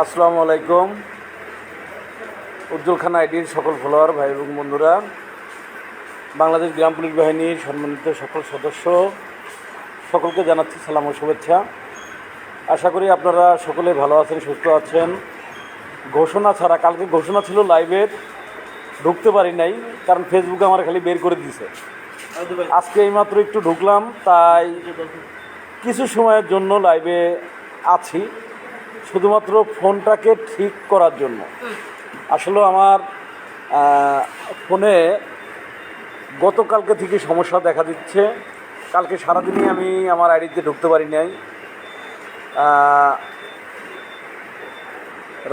আসসালামু আলাইকুম। উজ্জ্বল খান আইডির সকল ফলোয়ার ভাই এবং বন্ধুরা, বাংলাদেশ গ্রাম পুলিশ বাহিনীর সম্মানিত সকল সদস্য, সকলকে জানাচ্ছি সালাম ও শুভেচ্ছা। আশা করি আপনারা সকলে ভালো আছেন, সুস্থ আছেন। ঘোষণা ছাড়া, কালকে ঘোষণা ছিল লাইভের, ঢুকতে পারি নাই, কারণ ফেসবুকে আমার খালি বের করে দিছে। আজকে এইমাত্র একটু ঢুকলাম, তাই কিছু সময়ের জন্য লাইভে আছি, শুধুমাত্র ফোনটাকে ঠিক করার জন্য। আসলে আমার ফোনে গতকালকে থেকে সমস্যা দেখা দিচ্ছে। কালকে সারাদিনই আমি আমার আইডিতে ঢুকতে পারি নাই।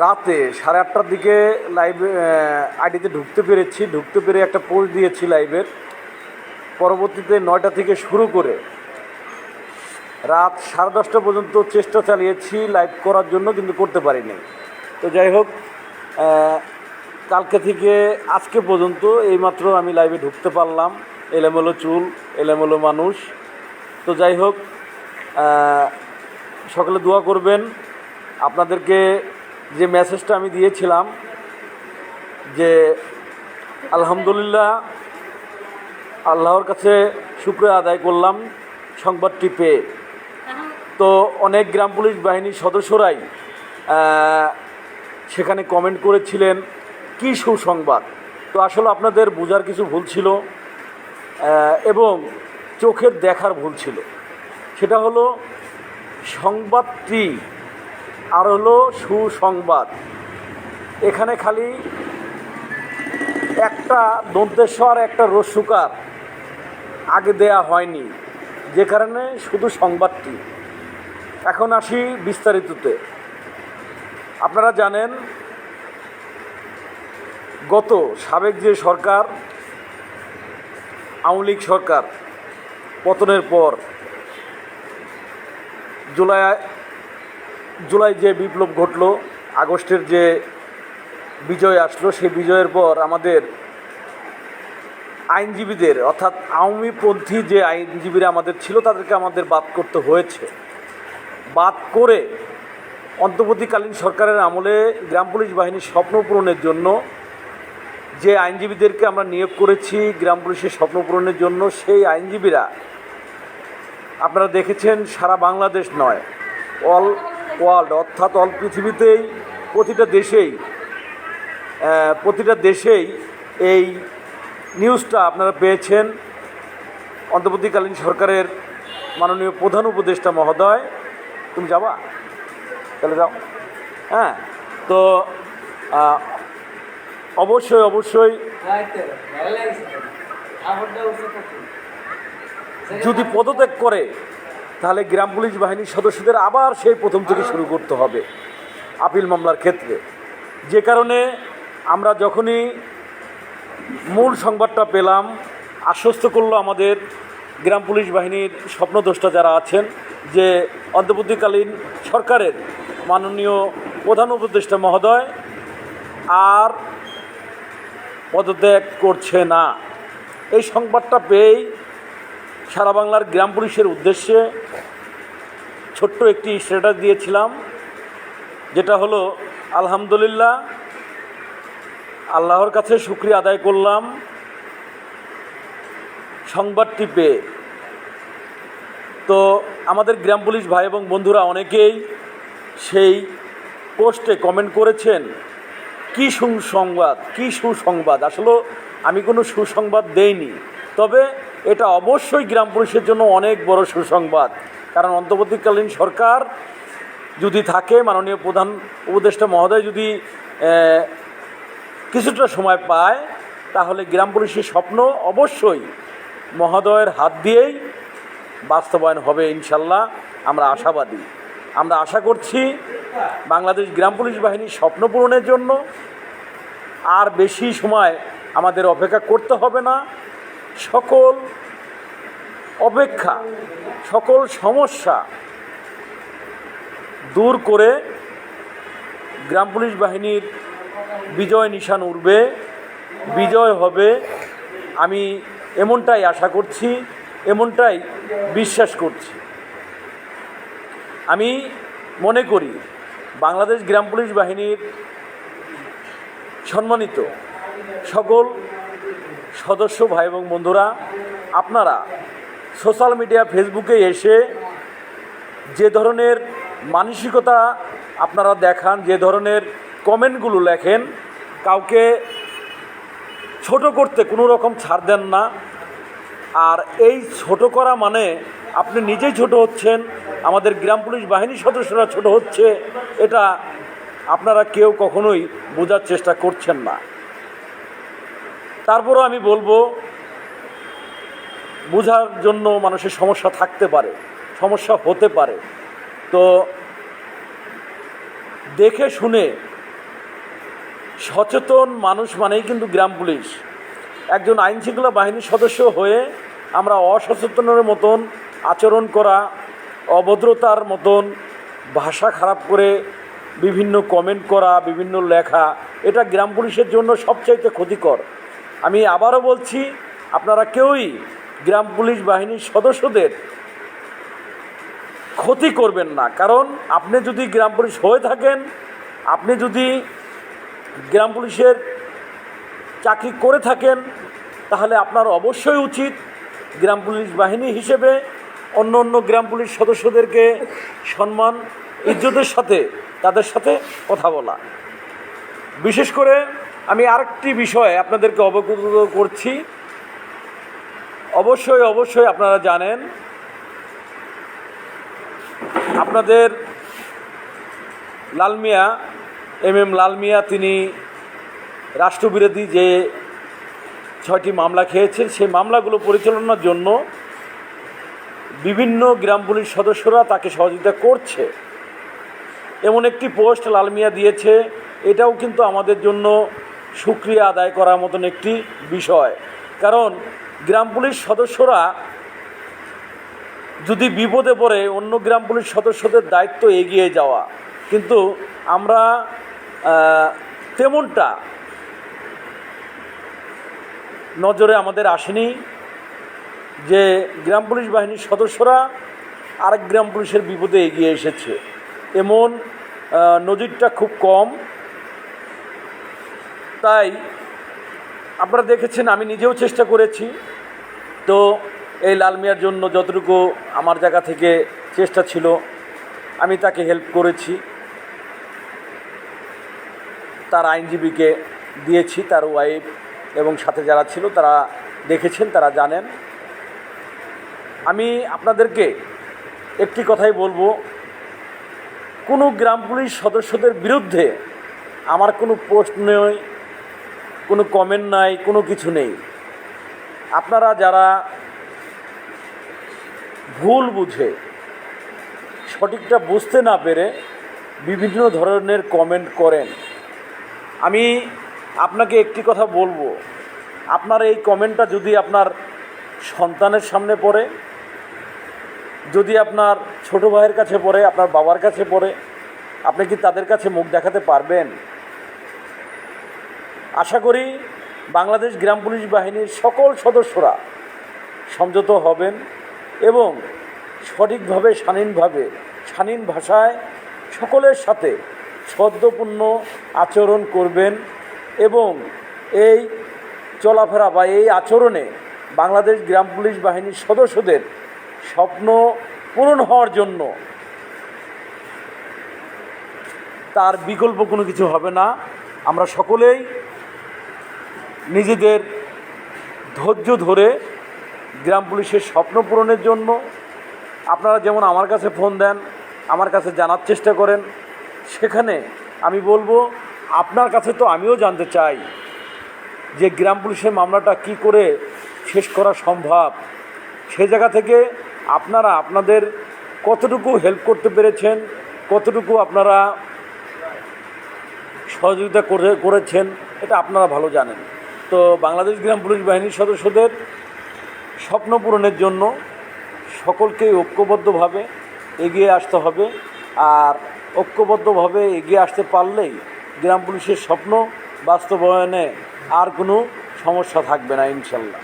রাতে 8:30টার দিকে লাইভে আইডিতে ঢুকতে পেরে একটা পোস্ট দিয়েছি লাইভের। পরবর্তীতে 9টা থেকে শুরু করে রাত 10:30 পর্যন্ত চেষ্টা চালিয়েছি লাইভ করার জন্য, কিন্তু করতে পারিনি। তো যাই হোক, কালকে থেকে আজকে পর্যন্ত এইমাত্র আমি লাইভে ঢুকতে পারলাম। এলোমেলো চুল, এলোমেলো মানুষ। তো যাই হোক, সকলে দোয়া করবেন। আপনাদেরকে যে মেসেজটা আমি দিয়েছিলাম যে আলহামদুলিল্লাহ, আল্লাহর কাছে শুকরিয়া আদায় করলাম সংবাদটি পেয়ে। তো অনেক গ্রাম পুলিশ বাহিনীর সদস্যরাই সেখানে কমেন্ট করেছিলেন কী সুসংবাদ। তো আসলে আপনাদের বোঝার কিছু ভুল ছিল এবং চোখের দেখার ভুল ছিল। সেটা হলো সংবাদটি আর হলো সুসংবাদ। এখানে খালি একটা দন্তেশ্বর একটা রস্যকার আগে দেয়া হয়নি, যে কারণে শুধু সংবাদটি। এখন আসি বিস্তারিততে। আপনারা জানেন, গত সাবেক যে সরকার, আওয়ামী লীগ সরকার পতনের পর জুলাই যে বিপ্লব ঘটলো, আগস্টের যে বিজয় আসলো, সেই বিজয়ের পর আমাদের আইনজীবীদের, অর্থাৎ আওয়ামীপন্থী যে আইনজীবীরা আমাদের ছিল, তাদেরকে আমাদের বাদ করতে হয়েছে। বাদ করে অন্তর্বর্তীকালীন সরকারের আমলে গ্রাম পুলিশ বাহিনীর স্বপ্ন পূরণের জন্য যে আইনজীবীদেরকে আমরা নিয়োগ করেছি গ্রাম পুলিশের স্বপ্ন পূরণের জন্য, সেই আইনজীবীরা আপনারা দেখেছেন সারা বাংলাদেশ নয়, অল ওয়ার্ল্ড, অর্থাৎ অল পৃথিবীতেই প্রতিটা দেশেই এই নিউজটা আপনারা পেয়েছেন। অন্তর্বর্তীকালীন সরকারের মাননীয় প্রধান উপদেষ্টা মহোদয়, তুমি যাবা? তাহলে যাও। হ্যাঁ, তো অবশ্যই যদি পদত্যাগ করে, তাহলে গ্রাম পুলিশ বাহিনীর সদস্যদের আবার সেই প্রথম থেকে শুরু করতে হবে আপিল মামলার ক্ষেত্রে। যে কারণে আমরা যখনই মূল সংবাদটা পেলাম, আশ্বস্ত করলো আমাদের গ্রাম পুলিশ বাহিনীর স্বপ্নদ্রষ্টা যারা আছেন, যে অন্তর্বর্তীকালীন সরকারের মাননীয় প্রধান উপদেষ্টা মহোদয় আর পদত্যাগ করছে না। এই সংবাদটা পেয়েই সারা বাংলার গ্রাম পুলিশের উদ্দেশ্যে ছোট্ট একটি স্ট্যাটাস দিয়েছিলাম, যেটা হলো আলহামদুলিল্লাহ, আল্লাহর কাছে শুকরিয়া আদায় করলাম সংবাদটি পেয়ে। তো আমাদের গ্রাম পুলিশ ভাই এবং বন্ধুরা অনেকেই সেই পোস্টে কমেন্ট করেছেন কী সুসংবাদ। আসলে আমি কোনো সুসংবাদ দেইনি, তবে এটা অবশ্যই গ্রাম পুলিশের জন্য অনেক বড় সুসংবাদ। কারণ অন্তর্বর্তীকালীন সরকার যদি থাকে, মাননীয় প্রধান উপদেষ্টা মহোদয় যদি কিছুটা সময় পায়, তাহলে গ্রাম পুলিশের স্বপ্ন অবশ্যই মহোদয়ের হাত দিয়েই বাস্তবায়ন হবে ইনশাল্লাহ। আমরা আশাবাদী। আমরা আশা করছি বাংলাদেশ গ্রাম পুলিশ বাহিনীর স্বপ্ন পূরণের জন্য আর বেশি সময় আমাদের অপেক্ষা করতে হবে না। সকল সমস্যা দূর করে গ্রাম পুলিশ বাহিনীর বিজয় নিশান উঠবে, বিজয় হবে। আমি এমনটাই আশা করছি, এমনটাই বিশ্বাস করছি। আমি মনে করি বাংলাদেশ গ্রাম পুলিশ বাহিনীর সম্মানিত সকল সদস্য ভাই এবং বন্ধুরা, আপনারা সোশ্যাল মিডিয়া ফেসবুকে এসে যে ধরনের মানসিকতা আপনারা দেখান, যে ধরনের কমেন্টগুলো লেখেন, কাউকে ছোট করতে কোনো রকম ছাড় দেন না। আর এই ছোট করা মানে আপনি নিজেই ছোট হচ্ছেন, আমাদের গ্রাম পুলিশ বাহিনীর সদস্যরা ছোট হচ্ছে, এটা আপনারা কেউ কখনোই বোঝার চেষ্টা করছেন না। তারপরও আমি বলবো, বোঝার জন্য মানুষের সমস্যা থাকতে পারে, সমস্যা হতে পারে, তো দেখে শুনে সচেতন মানুষ মানেই কিন্তু গ্রাম পুলিশ। একজন আইনশৃঙ্খলা বাহিনীর সদস্য হয়ে আমরা অসচেতনের মতন আচরণ করা, অভদ্রতার মতন ভাষা খারাপ করে বিভিন্ন কমেন্ট করা, বিভিন্ন লেখা, এটা গ্রাম পুলিশের জন্য সবচাইতে ক্ষতিকর। আমি আবারও বলছি, আপনারা কেউই গ্রাম পুলিশ বাহিনীর সদস্যদের ক্ষতি করবেন না। কারণ আপনি যদি গ্রাম পুলিশ হয়ে থাকেন, আপনি যদি গ্রাম পুলিশের চাকরি করে থাকেন, তাহলে আপনার অবশ্যই উচিত গ্রাম পুলিশ বাহিনী হিসেবে অন্য অন্য গ্রাম পুলিশ সদস্যদেরকে সম্মান, ইজ্জতের সাথে তাদের সাথে কথা বলা। বিশেষ করে আমি আরেকটি বিষয়ে আপনাদেরকে অবগত করছি। অবশ্যই আপনারা জানেন, আপনাদের লাল মিয়া, MM লাল মিয়া, তিনি রাষ্ট্রবিরোধী যে 6টি মামলা খেয়েছেন, সেই মামলাগুলো পরিচালনার জন্য বিভিন্ন গ্রাম পুলিশ সদস্যরা তাকে সহযোগিতা করছে, এমন একটি পোস্ট লাল মিয়া দিয়েছে। এটাও কিন্তু আমাদের জন্য শুকরিয়া আদায় করার মতন একটি বিষয়। কারণ গ্রাম পুলিশ সদস্যরা যদি বিপদে পড়ে, অন্য গ্রাম পুলিশ সদস্যদের দায়িত্ব এগিয়ে যাওয়া, কিন্তু আমরা তেমনটা নজরে আমাদের আসেনি যে গ্রাম পুলিশ বাহিনীর সদস্যরা আরেক গ্রাম পুলিশের বিপদে এগিয়ে এসেছে, এমন নজিরটা খুব কম। তাই আপনারা দেখেছেন, আমি নিজেও চেষ্টা করেছি, তো এই লাল মিয়ার জন্য যতটুকু আমার জায়গা থেকে চেষ্টা ছিল আমি তাকে হেল্প করেছি, তার আইনজীবীকে দিয়েছি, তার ওয়াইফ এবং সাথে যারা ছিল তারা দেখেছেন, তারা জানেন। আমি আপনাদেরকে একটি কথাই বলবো, কোনো গ্রাম পুলিশ সদস্যদের বিরুদ্ধে আমার কোনো পোস্ট নেই, কোনো কমেন্ট নাই, কোনো কিছু নেই। আপনারা যারা ভুল বুঝে, সঠিকটা বুঝতে না পেরে বিভিন্ন ধরনের কমেন্ট করেন, আমি আপনাকে একটি কথা বলবো, আপনার এই কমেন্টটা যদি আপনার সন্তানের সামনে পড়ে, যদি আপনার ছোট ভাইয়ের কাছে পড়ে, আপনার বাবার কাছে পড়ে, আপনি কি তাদের কাছে মুখ দেখাতে পারবেন? আশা করি বাংলাদেশ গ্রাম পুলিশ বাহিনীর সকল সদস্যরা সংযত হবেন এবং সঠিকভাবে, শালীন ভাষায় সকলের সাথে সদ্যপূর্ণ আচরণ করবেন এবং এই চলাফেরা বা এই আচরণে বাংলাদেশ গ্রাম পুলিশ বাহিনীর সদস্যদের স্বপ্ন পূরণ হওয়ার জন্য তার বিকল্প কোনো কিছু হবে না। আমরা সকলেই নিজেদের ধৈর্য ধরে গ্রাম পুলিশের স্বপ্ন পূরণের জন্য, আপনারা যেমন আমার কাছে ফোন দেন, আমার কাছে জানার চেষ্টা করেন, সেখানে আমি বলবো আপনার কাছে তো আমিও জানতে চাই যে গ্রাম পুলিশের মামলাটা কি করে শেষ করা সম্ভব। সে জায়গা থেকে আপনারা আপনাদের কতটুকু হেল্প করতে পেরেছেন, কতটুকু আপনারা সহযোগিতা করেছেন, এটা আপনারা ভালো জানেন। তো বাংলাদেশ গ্রাম পুলিশ বাহিনীর সদস্যদের স্বপ্ন পূরণের জন্য সকলকে ঐক্যবদ্ধভাবে এগিয়ে আসতে হবে। আর ঐক্যবদ্ধভাবে এগিয়ে আসতে পারলেই গ্রাম পুলিশের স্বপ্ন বাস্তবায়নে আর কোনো সমস্যা থাকবে না ইনশাল্লাহ।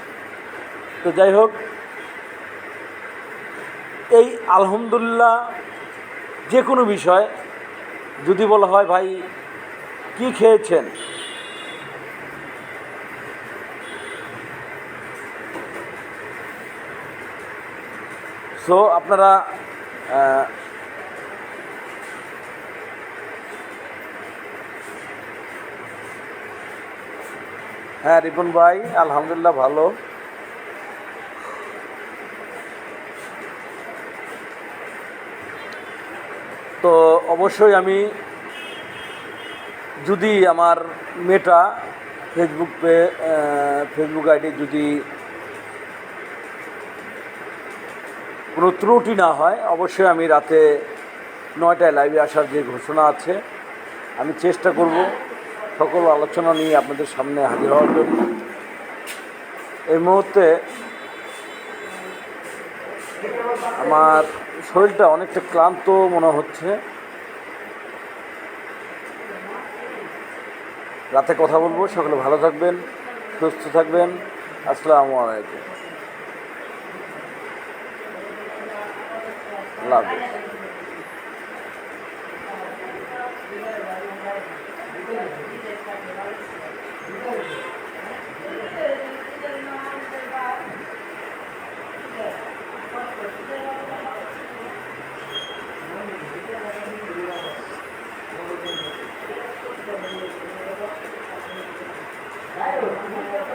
তো যাই হোক, এই আলহামদুলিল্লাহ যে কোনো বিষয় যদি বলা হয় ভাই কি খেয়েছেন, সো আপনারা হ্যাঁ রিপন ভাই আলহামদুলিল্লাহ ভালো। তো অবশ্যই আমি যদি আমার মেটা ফেসবুক আইডি যদি কোনো ত্রুটি না হয়, অবশ্যই আমি রাতে 9টায় লাইভে আসার যে ঘোষণা আছে আমি চেষ্টা করব সকল আলোচনা নিয়ে আপনাদের সামনে হাজির হওয়ার জন্য। এই মুহূর্তে আমার শরীরটা অনেকটা ক্লান্ত মনে হচ্ছে। রাতে কথা বলবো, সকলে ভালো থাকবেন, সুস্থ থাকবেন। আসসালামু আলাইকুম, আল্লাহ হাফেজ।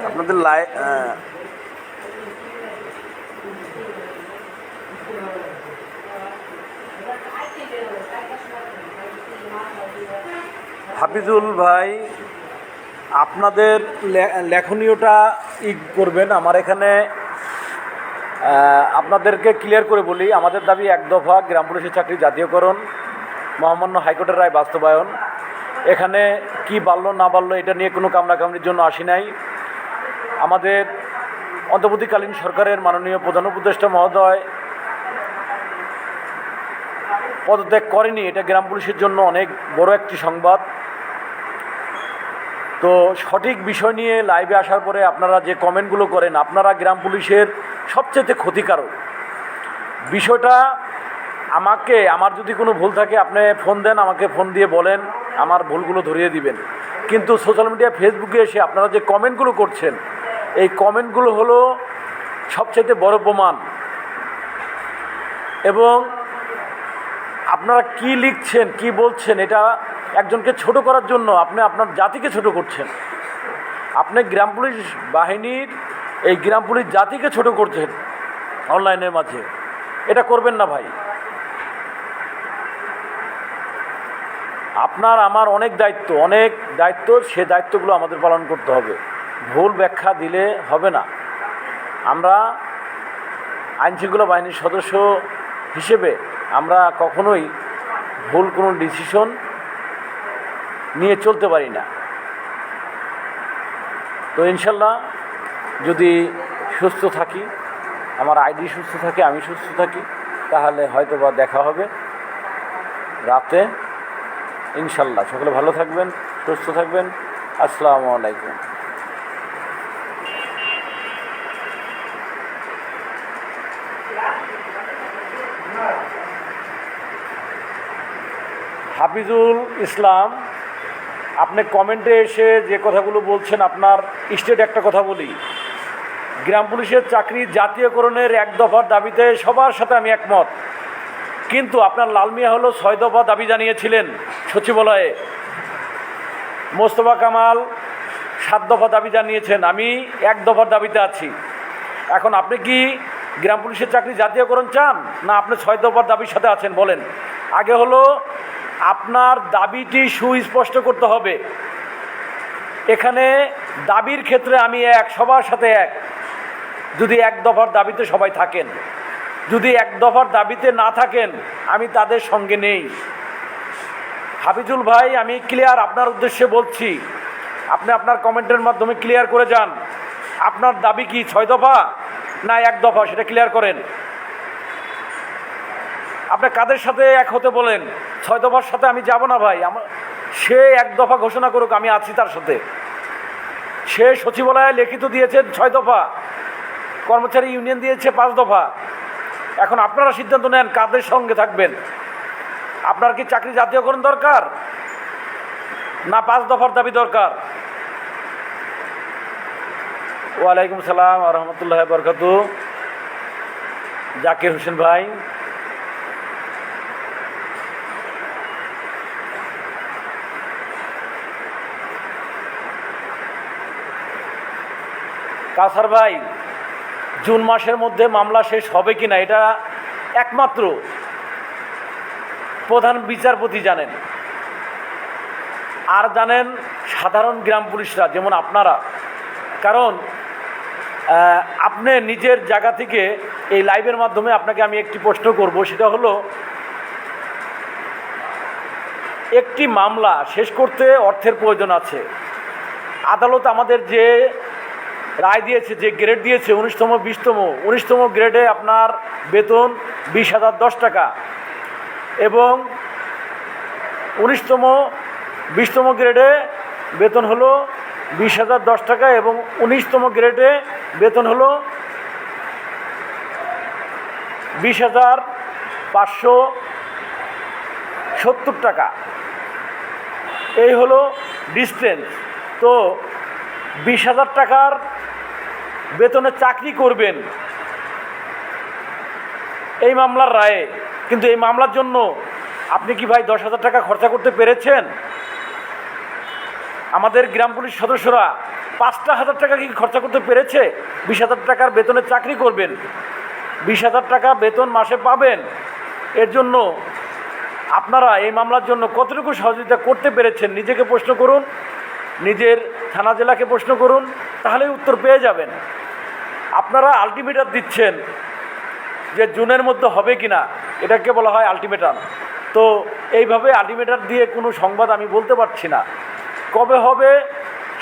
আপনাদের হাফিজুল ভাই আপনাদের লেখনীয়টা করবেন। আমার এখানে আপনাদেরকে ক্লিয়ার করে বলি, আমাদের দাবি এক দফা গ্রাম পুলিশের চাকরি জাতীয়করণ, মহামান্য হাইকোর্টের রায় বাস্তবায়ন। এখানে কি বাড়লো না বাড়লো এটা নিয়ে কোনো কামড়াকামড়ির জন্য আসি নাই। আমাদের অন্তর্বর্তীকালীন সরকারের মাননীয় প্রধান উপদেষ্টা মহোদয় পদত্যাগ করেনি, এটা গ্রাম পুলিশের জন্য অনেক বড় একটি সংবাদ। তো সঠিক বিষয় নিয়ে লাইভে আসার পরে আপনারা যে কমেন্টগুলো করেন, আপনারা গ্রাম পুলিশের সবচেয়ে ক্ষতিকারক বিষয়টা। আমার যদি কোনো ভুল থাকে আপনি ফোন দেন, আমাকে ফোন দিয়ে বলেন, আমার ভুলগুলো ধরিয়ে দিবেন। কিন্তু সোশ্যাল মিডিয়া ফেসবুকে এসে আপনারা যে কমেন্টগুলো করছেন, এই কমেন্টগুলো হলো সবচেয়ে বড় প্রমাণ। এবং আপনারা কি লিখছেন, কি বলছেন, এটা একজনকে ছোট করার জন্য আপনি আপনার জাতিকে ছোট করছেন। আপনি গ্রাম পুলিশ বাহিনীর এই গ্রাম পুলিশ জাতিকে ছোট করছেন অনলাইনের মাঝে। এটা করবেন না ভাই। আপনার আমার অনেক দায়িত্ব, সে দায়িত্বগুলো আমাদের পালন করতে হবে। ভুল ব্যাখ্যা দিলে হবে না। আমরা আইনশৃঙ্খলা বাহিনীর সদস্য হিসেবে আমরা কখনোই ভুল কোনো ডিসিশন নিয়ে চলতে পারি না। তো ইনশাল্লাহ যদি সুস্থ থাকি, আমার আইডি সুস্থ থাকে, আমি সুস্থ থাকি, তাহলে হয়তো বা দেখা হবে রাতে ইনশাল্লাহ। সকলে ভালো থাকবেন, সুস্থ থাকবেন। আসসালামু আলাইকুম। হাফিজুল ইসলাম, আপনি কমেন্টে এসে যে কথাগুলো বলছেন, আপনার স্টেট একটা কথা বলি, গ্রাম পুলিশের চাকরি জাতীয়করণের এক দফার দাবিতে সবার সাথে আমি একমত। কিন্তু আপনার লাল মিয়া হলো 6 দফা দাবি জানিয়েছিলেন সচিবালয়ে, মোস্তফা কামাল 7 দফা দাবি জানিয়েছেন, আমি 1 দফার দাবিতে আছি। এখন আপনি কি গ্রাম পুলিশের চাকরি জাতীয়করণ চান, না আপনি 6 দফার দাবির সাথে আছেন? বলেন। আগে হলো আপনার দাবিটি সুস্পষ্ট করতে হবে। এখানে দাবির ক্ষেত্রে আমি সবার সাথে এক। যদি 1 দফার দাবিতে সবাই থাকেন, যদি 1 দফার দাবিতে না থাকেন, আমি তাদের সঙ্গে নেই। হাফিজুল ভাই, আমি ক্লিয়ার আপনার উদ্দেশ্যে বলছি, আপনি আপনার কমেন্টের মাধ্যমে ক্লিয়ার করে যান, আপনার দাবি কি 6 দফা না 1 দফা, সেটা ক্লিয়ার করেন। আপনি কাদের সাথে এক হতে বলেন? 6 দফার সাথে আমি যাব না ভাই। সে 1 দফা ঘোষণা করুক, আমি আছি তার সাথে। সে সচিবালয়ে লিখিত দিয়েছেন 6 দফা, কর্মচারী ইউনিয়ন দিয়েছে 5 দফা। এখন আপনারা সিদ্ধান্ত নেন কাদের সঙ্গে থাকবেন। আপনার কি চাকরি জাতীয়করণ দরকার, না 5 দফার দাবি দরকার? ওয়ালাইকুম সালাম ওয়া রাহমাতুল্লাহি ওয়া বারাকাতুহু। জাকির হোসেন ভাই, কাসার ভাই, জুন মাসের মধ্যে মামলা শেষ হবে কিনা এটা একমাত্র প্রধান বিচারপতি জানেন, আর জানেন সাধারণ গ্রাম পুলিশরা, যেমন আপনারা। কারণ আপনি নিজের জায়গা থেকে এই লাইভের মাধ্যমে আপনাকে আমি একটি প্রশ্ন করব, সেটা হলো একটি মামলা শেষ করতে অর্থের প্রয়োজন আছে। আদালত আমাদের যে রায় দিয়েছে, যে গ্রেড দিয়েছে 19তম 20তম, 19তম গ্রেডে আপনার বেতন 20,010 টাকা এবং 19তম 20তম গ্রেডে বেতন হলো 20,010 টাকা এবং 19তম গ্রেডে বেতন হলো 20,570 টাকা। এই হলো ডিস্টেন্স। তো 20,000 টাকার বেতনে চাকরি করবেন এই মামলার রায়ে, কিন্তু এই মামলার জন্য আপনি কি ভাই 10,000 টাকা খরচা করতে পেরেছেন? আমাদের গ্রাম পুলিশ সদস্যরা 5,000 টাকা কি খরচা করতে পেরেছে? 20,000 টাকার বেতনে চাকরি করবেন, 20,000 টাকা বেতন মাসে পাবেন। এর জন্য আপনারা এই মামলার জন্য কতটুকু সহযোগিতা করতে পেরেছেন নিজেকে প্রশ্ন করুন, নিজের থানা জেলাকে প্রশ্ন করুন, তাহলেই উত্তর পেয়ে যাবেন। আপনারা আলটিমেটাম দিচ্ছেন যে জুনের মধ্যে হবে কি না, এটাকে বলা হয় আলটিমেটাম। তো এইভাবে আলটিমেটাম দিয়ে কোনো সংবাদ আমি বলতে পারছি না। কবে হবে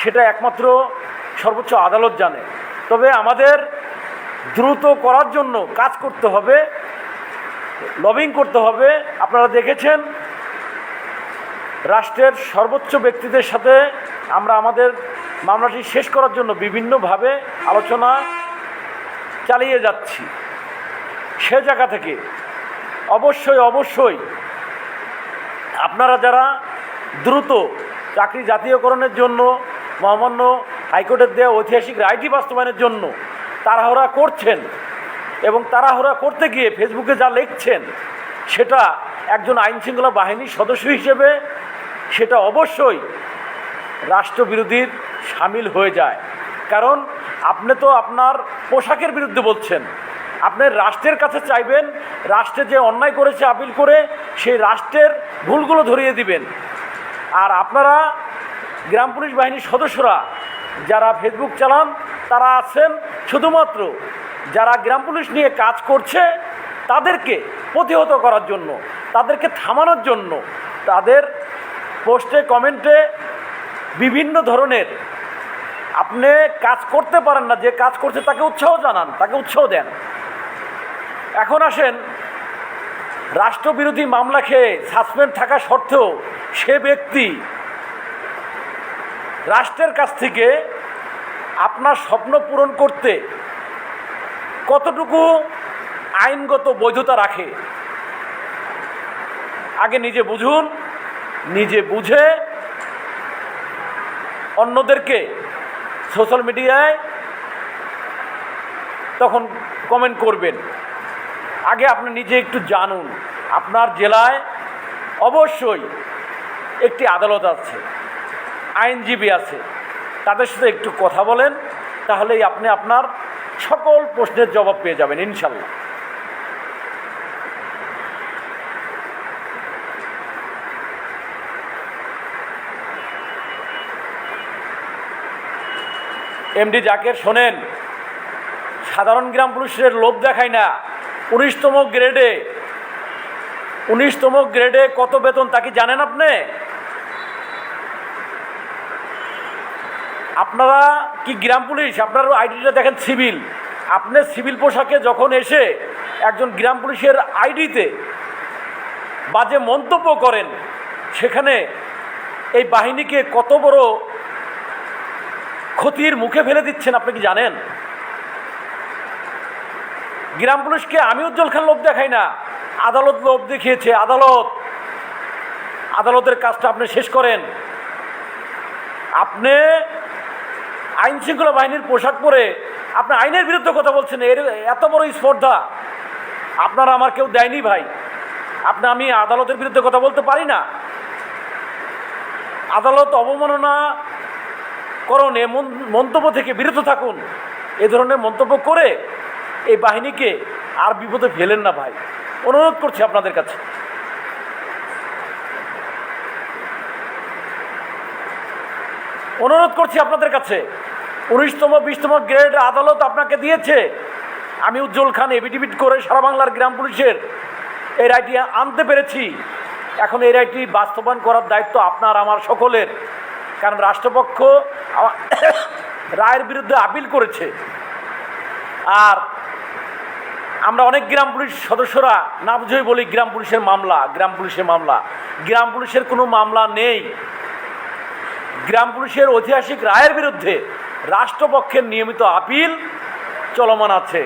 সেটা একমাত্র সর্বোচ্চ আদালত জানে। তবে আমাদের দ্রুত করার জন্য কাজ করতে হবে, লবিং করতে হবে। আপনারা দেখেছেন রাষ্ট্রের সর্বোচ্চ ব্যক্তিদের সাথে আমরা আমাদের মামলাটি শেষ করার জন্য বিভিন্নভাবে আলোচনা চালিয়ে যাচ্ছি। সে জায়গা থেকে অবশ্যই আপনারা যারা দ্রুত চাকরি জাতীয়করণের জন্য মহামান্য হাইকোর্টের দেওয়া ঐতিহাসিক রায়টি বাস্তবায়নের জন্য তাড়াহুড়া করছেন এবং তাড়াহুড়া করতে গিয়ে ফেসবুকে যা লিখছেন, সেটা একজন আইনশৃঙ্খলা বাহিনীর সদস্য হিসেবে সেটা অবশ্যই রাষ্ট্রবিরোধীর সামিল হয়ে যায়। কারণ আপনি তো আপনার পোশাকের বিরুদ্ধে বলছেন, আপনি রাষ্ট্রের কাছে চাইবেন, রাষ্ট্রে যে অন্যায় করেছে আপিল করে সেই রাষ্ট্রের ভুলগুলো ধরিয়ে দিবেন। আর আপনারা গ্রাম পুলিশ বাহিনীর সদস্যরা যারা ফেসবুক চালান, তারা আছেন শুধুমাত্র যারা গ্রাম পুলিশ নিয়ে কাজ করছে তাদেরকে প্রতিহত করার জন্য, তাদেরকে থামানোর জন্য। তাদের পোস্টে কমেন্টে বিভিন্ন ধরনের আপনি কাজ করতে পারেন না, যে কাজ করছে তাকে উৎসাহ জানান, তাকে উৎসাহ দেন। এখন আসেন, রাষ্ট্রবিরোধী মামলা খেয়ে সাসপেন্ড থাকা সত্ত্বেও সে ব্যক্তি রাষ্ট্রের কাছ থেকে আপনার স্বপ্ন পূরণ করতে কতটুকু আইনগত বৈধতা রাখে আগে নিজে বুঝুন। নিজে বুঝে অন্যদেরকে সোশ্যাল মিডিয়ায় তখন কমেন্ট করবেন। আগে আপনি নিজে একটু জানুন। আপনার জেলায় অবশ্যই একটি আদালত আছে, আইনজীবী আছে, তাদের সাথে একটু কথা বলেন, তাহলেই আপনি আপনার সকল প্রশ্নের জবাব পেয়ে যাবেন ইনশাল্লাহ। এমডি জাকের, শোনেন, সাধারণ গ্রাম পুলিশের লোভ দেখায় না। 19তম গ্রেডে কত বেতন তা কি জানেন আপনি? আপনারা কি গ্রাম পুলিশ, আপনার আইডিটা দেখেন সিভিল। আপনি সিভিল পোশাকে যখন এসে একজন গ্রাম পুলিশের আইডিতে বাজে মন্তব্য করেন, সেখানে এই বাহিনীকে কত বড় ক্ষতির মুখে ফেলে দিচ্ছেন আপনি কি জানেন? গ্রাম পুলিশকে আমি উজ্জ্বল খান লোভ দেখাই না, আদালত লোভ দেখিয়েছে। আদালত আদালতের কাজটা আপনি শেষ করেন। আপনি আইন শৃঙ্খলা বাহিনীর পোশাক পরে আপনি আইনের বিরুদ্ধে কথা বলছেন, এর এত বড় স্পর্ধা আপনারা আমার কেউ দেয়নি ভাই। আমি আদালতের বিরুদ্ধে কথা বলতে পারি না। আদালত অবমাননা করণ এ মন্তব্য থেকে বিরত থাকুন। এ ধরনের মন্তব্য করে এই বাহিনীকে আর বিপদে ফেলেন না ভাই, অনুরোধ করছি আপনাদের কাছে। অনুরোধ করছি আপনাদের কাছে। 19তম 20তম গ্রেড আদালত আপনাকে দিয়েছে। আমি উজ্জ্বল খান এফিডেভিট করে সারা বাংলার গ্রাম পুলিশের এই রায়টি আনতে পেরেছি। এখন এই রায়টি বাস্তবায়ন করার দায়িত্ব আপনার আমার সকলের। কারণ রাষ্ট্রপক্ষ রায়ের বিরুদ্ধে আপিল করেছে। আর আমরা অনেক গ্রাম পুলিশ সদস্যরা না বুঝেই বলি গ্রাম পুলিশের মামলা, গ্রাম পুলিশের মামলা। গ্রাম পুলিশের কোনো মামলা নেই। গ্রাম পুলিশের ঐতিহাসিক রায়ের বিরুদ্ধে রাষ্ট্রপক্ষের নিয়মিত আপিল চলমান আছে।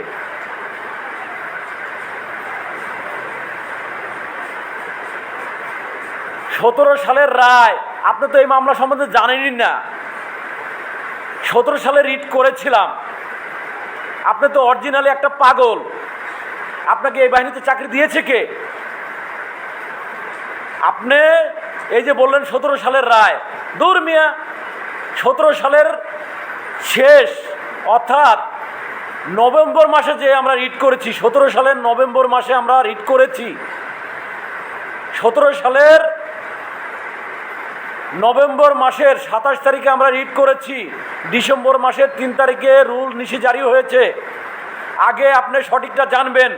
সতেরো সালের রায়, আপনি তো এই মামলা সম্বন্ধে জানেনই না। 17 সালে রিট করেছিলাম। আপনি তো অরিজিনালি একটা পাগল। আপনাকে এই বাহিনীতে চাকরি দিয়েছে কে? আপনি এই যে বললেন 17 সালের রায়, দূর মিয়া। 17 সালের শেষ অর্থাৎ নভেম্বর মাসে যে আমরা রিট করেছি, 17 সালের নভেম্বর মাসে আমরা রিট করেছি। 17 সালের নভেম্বর মাসের 27 তারিখে আমরা রিট করেছি। ডিসেম্বর মাসের 3 তারিখে রুল নিষি জারি হয়েছে। আগে আপনি সঠিকটা জানবেন।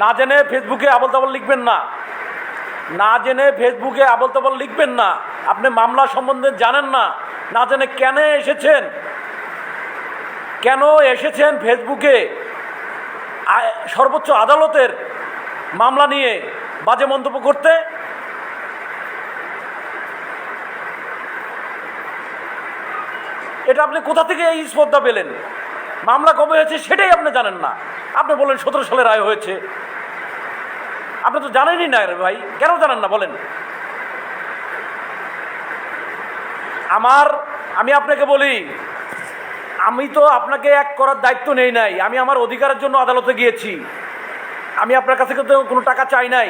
না জেনে ফেসবুকে আবল তাবল লিখবেন না। না জেনে ফেসবুকে আবল তাবল লিখবেন না। আপনি মামলা সম্বন্ধে জানেন না। না জেনে কেন এসেছেন ফেসবুকে সর্বোচ্চ আদালতের মামলা নিয়ে বাজে মন্তব্য করতে? এটা আপনি কোথা থেকে এই স্পর্ধা পেলেন? মামলা কবে হয়েছে সেটাই আপনি জানেন না। আপনি বলেন 17 সালে রায় হয়েছে। আপনি তো জানেনই না ভাই, কেন জানেন না বলেন? আমি আপনাকে বলি, আমি তো আপনাকে এক করার দায়িত্ব নেই নাই। আমি আমার অধিকারের জন্য আদালতে গিয়েছি। আমি আপনার কাছে কিন্তু কোনো টাকা চাই নাই।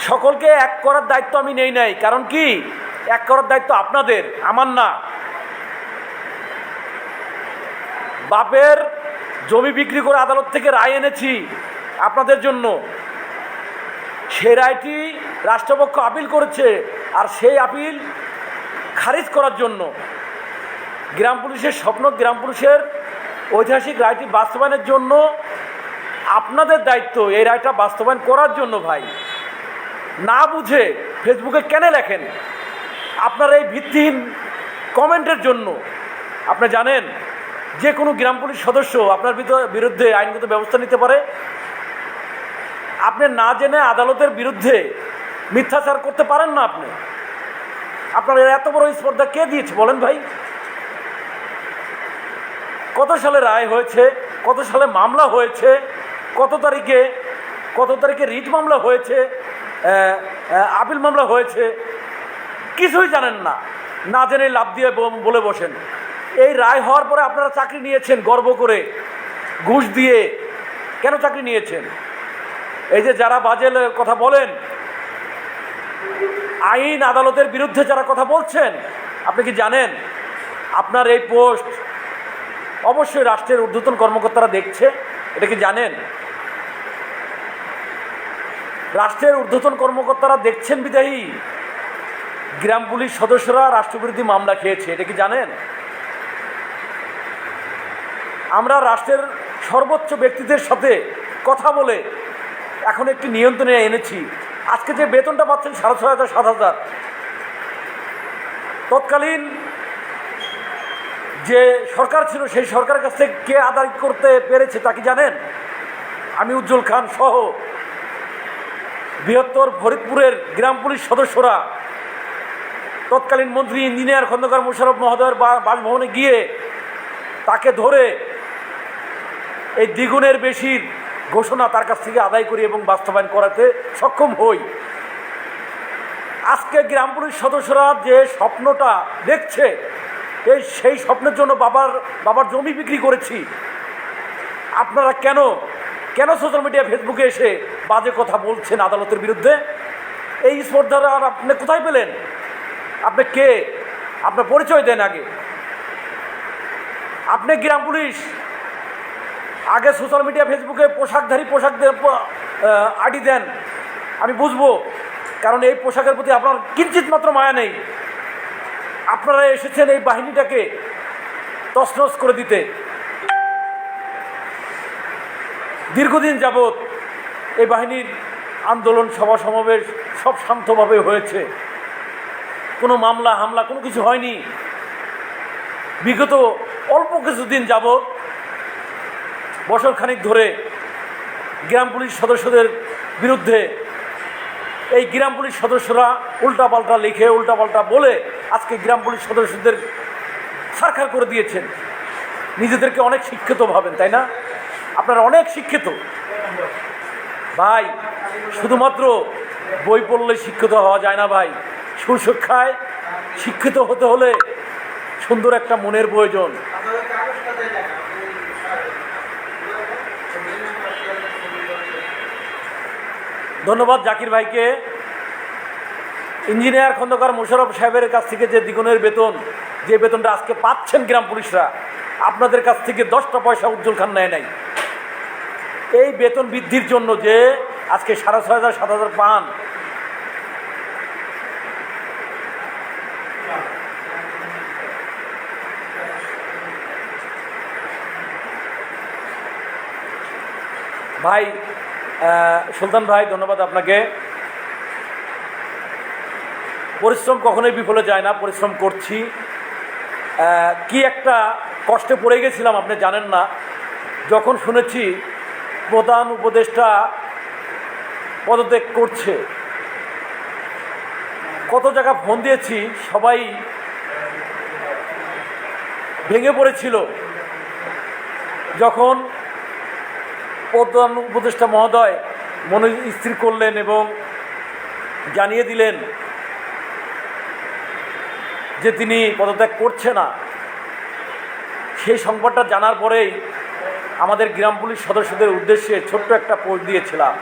সকলকে এক করার দায়িত্ব আমি নেই নাই। কারণ কি, এক করার দায়িত্ব আপনাদের, আমার না। বাপের জমি বিক্রি করে আদালত থেকে রায় এনেছি আপনাদের জন্য। সেই রায়টি রাষ্ট্রপক্ষ আপিল করেছে। আর সেই আপিল খারিজ করার জন্য গ্রাম পুলিশের স্বপ্ন, গ্রাম পুলিশের ঐতিহাসিক রায়টি বাস্তবায়নের জন্য আপনাদের দায়িত্ব এই রায়টা বাস্তবায়ন করার জন্য। ভাই, না বুঝে ফেসবুকে কেন লেখেন? আপনার এই ভিত্তিহীন কমেন্টের জন্য আপনি জানেন যে কোনো গ্রাম পুলিশ সদস্য আপনার বিরুদ্ধে আইনগত ব্যবস্থা নিতে পারে। আপনি না জেনে আদালতের বিরুদ্ধে মিথ্যাচার করতে পারেন না। আপনার এত বড় স্পর্ধা কে দিয়েছে বলেন ভাই? কত সালে রায় হয়েছে, কত সালে মামলা হয়েছে, কত তারিখে রিট মামলা হয়েছে, আপিল মামলা হয়েছে, কিছুই জানেন না। না জেনে লাভ দিয়ে বলে বসেন। এই রায় হওয়ার পরে আপনারা চাকরি নিয়েছেন গর্ব করে, ঘুষ দিয়ে। কেন চাকরি নিয়েছেন? এই যে যারা বাজে কথা বলেন, আইন আদালতের বিরুদ্ধে যারা কথা বলছেন, আপনি কি জানেন আপনার এই পোস্ট অবশ্যই রাষ্ট্রের ঊর্ধ্বতন কর্মকর্তারা দেখছে? এটা কি জানেন? রাষ্ট্রের ঊর্ধ্বতন কর্মকর্তারা দেখছেন বিদায়ী গ্রাম পুলিশ সদস্যরা রাষ্ট্রবিরোধী মামলা খেয়েছে। এটা কি জানেন? আমরা রাষ্ট্রের সর্বোচ্চ ব্যক্তিদের সাথে কথা বলে এখন একটি নিয়ন্ত্রণে এনেছি। আজকে যে বেতনটা পাচ্ছেন 6,500 7,000, তৎকালীন যে সরকার ছিল সেই সরকারের কাছ থেকে কে আদায় করতে পেরেছে তা কি জানেন? আমি উজ্জ্বল খান সহ বৃহত্তর ফরিদপুরের গ্রাম পুলিশ সদস্যরা তৎকালীন মন্ত্রী ইঞ্জিনিয়ার খন্দকার মোশাররফ মহোদয়ের বাসভবনে গিয়ে তাকে ধরে এই দ্বিগুণের বেশির ঘোষণা তার কাছ থেকে আদায় করি এবং বাস্তবায়ন করাতে সক্ষম হই। আজকে গ্রাম পুলিশ সদস্যরা যে স্বপ্নটা দেখছে, সেই স্বপ্নের জন্য বাবার জমি বিক্রি করেছি। আপনারা কেন সোশ্যাল মিডিয়া ফেসবুকে এসে বাজে কথা বলছেন আদালতের বিরুদ্ধে? এই স্পর্ধাটা আর আপনি কোথায় পেলেন? আপনি কে? আপনার পরিচয় দেন আগে। আপনি গ্রাম পুলিশ, আগে সোশ্যাল মিডিয়া ফেসবুকে পোশাক আইডি দেন, আমি বুঝবো, কারণ এই পোশাকের প্রতি আপনার কিঞ্চিত মাত্র মায়া নেই। আপনারা এসেছেন এই বাহিনীটাকে তছনছ করে দিতে। দীর্ঘদিন যাবৎ এই বাহিনীর আন্দোলন সভা সমাবেশ সব শান্তভাবে হয়েছে, কোনো মামলা হামলা কোনো কিছু হয়নি। বিগত অল্প কিছুদিন যাবৎ বছরখানিক ধরে গ্রাম পুলিশ সদস্যদের বিরুদ্ধে এই গ্রাম পুলিশ সদস্যরা উল্টাপাল্টা লিখে উল্টাপাল্টা বলে আজকে গ্রাম পুলিশ সদস্যদের সারখার করে দিয়েছেন। নিজেদেরকে অনেক শিক্ষিত ভাবেন, তাই না? আপনারা অনেক শিক্ষিত ভাই। শুধুমাত্র বই পড়লে শিক্ষিত হওয়া যায় না ভাই। সুশিক্ষায় শিক্ষিত হতে হলে সুন্দর একটা মনের প্রয়োজন। ধন্যবাদ জাকির ভাইকে। ইঞ্জিনিয়ার খন্দকার মোশাররফ সাহেবের কাছ থেকে যে দ্বিগুণের বেতন, যে বেতনটা আজকে পাচ্ছেন গ্রাম পুলিশরা, আপনাদের কাছ থেকে 10টা পয়সা উজ্জ্বল খান নেয় নাই। এই বেতন বৃদ্ধির জন্য যে আজকে 6,500 7,000 পান, ভাই সুলতান ভাই ধন্যবাদ আপনাকে। পরিশ্রম কখনোই বিফলে যায় না, পরিশ্রম করছি। কি একটা কষ্টে পড়ে গেছিলাম আপনি জানেন না, যখন শুনেছি প্রধান উপদেষ্টা পদত্যাগ করছে। কত জায়গা ফোন দিয়েছি, সবাই ভেঙে পড়েছিল যখন প্রধান উপদেষ্টা মহোদয় মনে স্থির করলেন এবং জানিয়ে দিলেন যে তিনি পদত্যাগ করছে না। সেই সংবাদটা জানার পরেই আমাদের গ্রাম পুলিশ সদস্যদের উদ্দেশ্যে ছোট্ট একটা পোস্ট দিয়েছিলাম।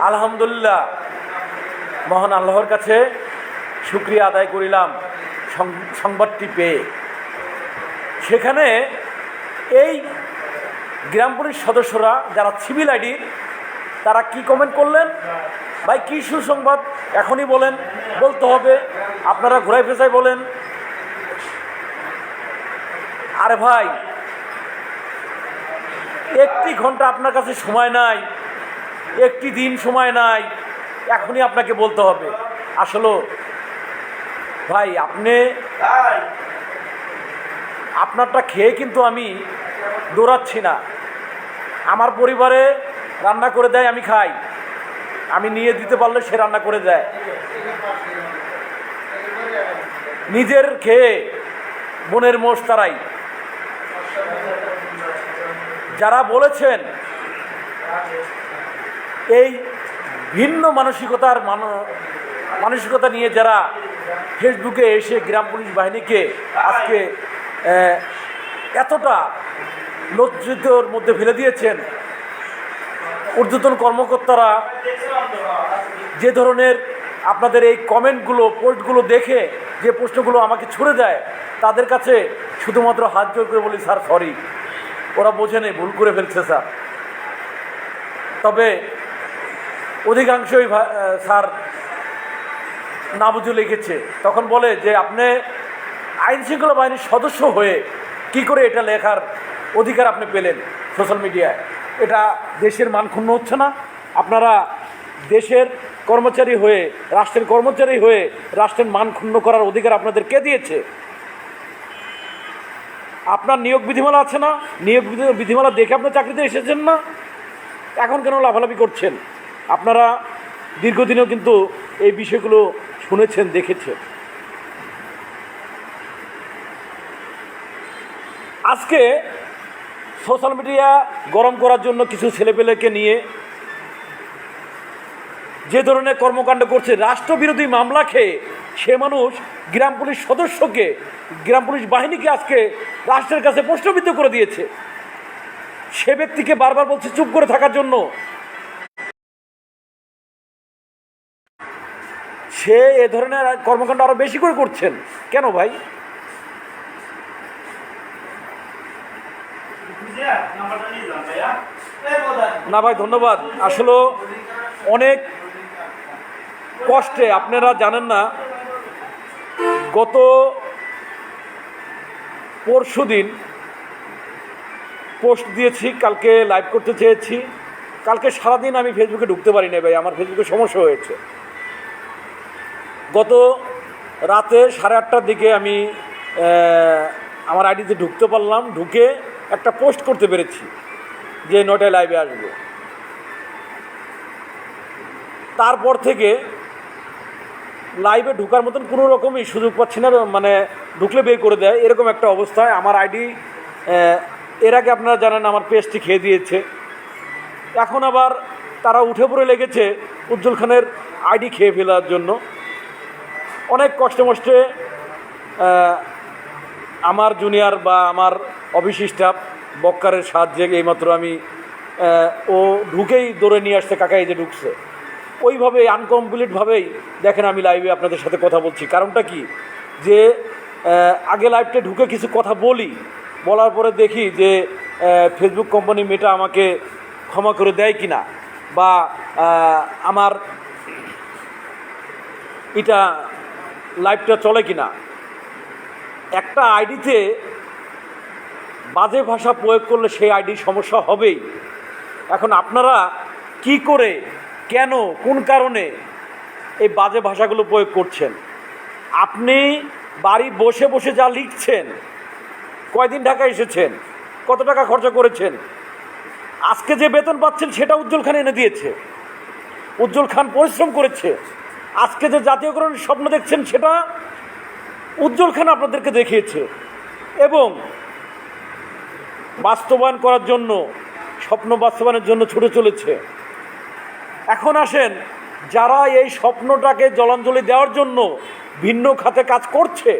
আলহামদুলিল্লাহ, মহান আল্লাহর কাছে শুকরিয়া আদায় করিলাম সংবাদটি পেয়ে। সেখানে এই গ্রাম পুলিশ সদস্যরা যারা সিভিল আইডি, তারা কি কমেন্ট করলেন? ভাই কী সুসংবাদ, এখনই বলেন, বলতে হবে, আপনারা ঘুরাই ফেসাই বলেন। আরে ভাই, একটি ঘন্টা আপনার কাছে সময় নাই, একটি দিন সময় নাই, এখনই আপনাকে বলতে হবে। আসলে ভাই আপনারটা খেয়ে কিন্তু আমি দৌড়াচ্ছি না। আমার পরিবারে রান্না করে দেয়, আমি খাই। আমি নিয়ে দিতে পারলে সে রান্না করে দেয়। নিজের খেয়ে বোনের মোষ তারাই। যারা বলেছেন এই ভিন্ন মানসিকতা নিয়ে যারা ফেসবুকে এসে গ্রাম পুলিশ বাহিনীকে আজকে এতটা লজ্জিতর মধ্যে ফেলে দিয়েছেন, ঊর্ধ্বতন কর্মকর্তারা যে ধরনের আপনাদের এই কমেন্টগুলো পোস্টগুলো দেখে যে প্রশ্নগুলো আমাকে ছুড়ে দেয়, তাদের কাছে শুধুমাত্র হাত জোর করে বলি, স্যার সরি, ওরা বোঝে নেই, ভুল করে ফেলছে স্যার। তবে অধিকাংশই স্যার না বুঝে লিখেছে। তখন বলে যে আপনি আইন শৃঙ্খলা বাহিনীর সদস্য হয়ে কি করে এটা লেখার অধিকার আপনি পেলেন সোশ্যাল মিডিয়ায়? এটা দেশের মান ক্ষুণ্ণ হচ্ছে না? আপনারা দেশের কর্মচারী হয়ে, রাষ্ট্রের কর্মচারী হয়ে রাষ্ট্রের মান ক্ষুণ্ণ করার অধিকার আপনাদের কে দিয়েছে? আপনার নিয়োগ বিধিমালা আছে না? নিয়োগ বিধিমালা দেখে আপনি চাকরিতে এসেছেন না? এখন কেন লাফালাফি করছেন? আপনারা দীর্ঘদিনেও কিন্তু এই বিষয়গুলো শুনেছেন, দেখেছেন। আজকে সোশ্যাল মিডিয়া গরম করার জন্য কিছু ছেলেপেলেকে নিয়ে যে ধরনের কর্মকাণ্ড করছে, রাষ্ট্রবিরোধী মামলা খেয়ে সে মানুষ গ্রাম পুলিশ সদস্যকে, গ্রাম পুলিশ বাহিনীকে আজকে রাষ্ট্রের কাছে প্রশ্নবিদ্ধ করে দিয়েছে। সে ব্যক্তিকে বারবার বলছে চুপ করে থাকার জন্য, সে এ ধরনের কর্মকাণ্ড আরো বেশি করে করছেন কেন ভাই? না ভাই, ধন্যবাদ। আসলে অনেক কষ্টে, আপনারা জানেন না, গত পরশুদিন পোস্ট দিয়েছি, কালকে লাইভ করতে চেয়েছি, কালকে সারাদিন আমি ফেসবুকে ঢুকতে পারি না ভাই, আমার ফেসবুকে সমস্যা হয়েছে। গত রাতে 8:30টার দিকে আমি আমার আইডিতে ঢুকতে পারলাম, ঢুকে একটা পোস্ট করতে পেরেছি যে 9টায় লাইভে আসবো। তারপর থেকে লাইভে ঢোকার মতন কোনো রকমই সুযোগ পাচ্ছি না, মানে ঢুকলে বের করে দেয় এরকম একটা অবস্থায়। আমার আইডি এর আগে আপনারা জানেন আমার পেজটি খেয়ে দিয়েছে, এখন আবার তারা উঠে পড়ে লেগেছে উজ্জ্বল খানের আইডি খেয়ে ফেলার জন্য। অনেক কষ্টে মষ্টে আমার জুনিয়র বা আমার অফিস স্টাফ বক্কারের সাহায্যে এইমাত্র আমি ও ঢুকেই দৌড়ে নিয়ে আসছে, কাকা এই যে ঢুকছে। ওইভাবে আনকমপ্লিটভাবেই দেখেন আমি লাইভে আপনাদের সাথে কথা বলছি। কারণটা কি, যে আগে লাইভটা ঢুকে কিছু কথা বলি, বলার পরে দেখি যে ফেসবুক কোম্পানি মেয়েটা আমাকে ক্ষমা করে দেয় কিনা, বা আমার এটা লাইভটা চলে কিনা। একটা আইডিতে বাজে ভাষা প্রয়োগ করলে সেই আইডির সমস্যা হবেই। এখন আপনারা কি করে, কেন, কোন কারণে এই বাজে ভাষাগুলো প্রয়োগ করছেন? আপনি বাড়ি বসে বসে যা লিখছেন, কয়দিন ঢাকা এসেছেন, কত টাকা খরচা করেছেন, আজকে যে বেতন পাচ্ছেন সেটা উজ্জ্বল খান এনে দিয়েছে, উজ্জ্বল খান পরিশ্রম করেছে। আজকে যে জাতীয়করণের স্বপ্ন দেখছেন সেটা উজ্জ্বল খান আপনাদেরকে দেখিয়েছে, এবং বাস্তবায়ন করার জন্য, স্বপ্ন বাস্তবায়নের জন্য ছুটে চলেছে। এখন আসেন, যারা এই স্বপ্নটাকে জলাঞ্জলি দেওয়ার জন্য ভিন্ন খাতে কাজ করছে,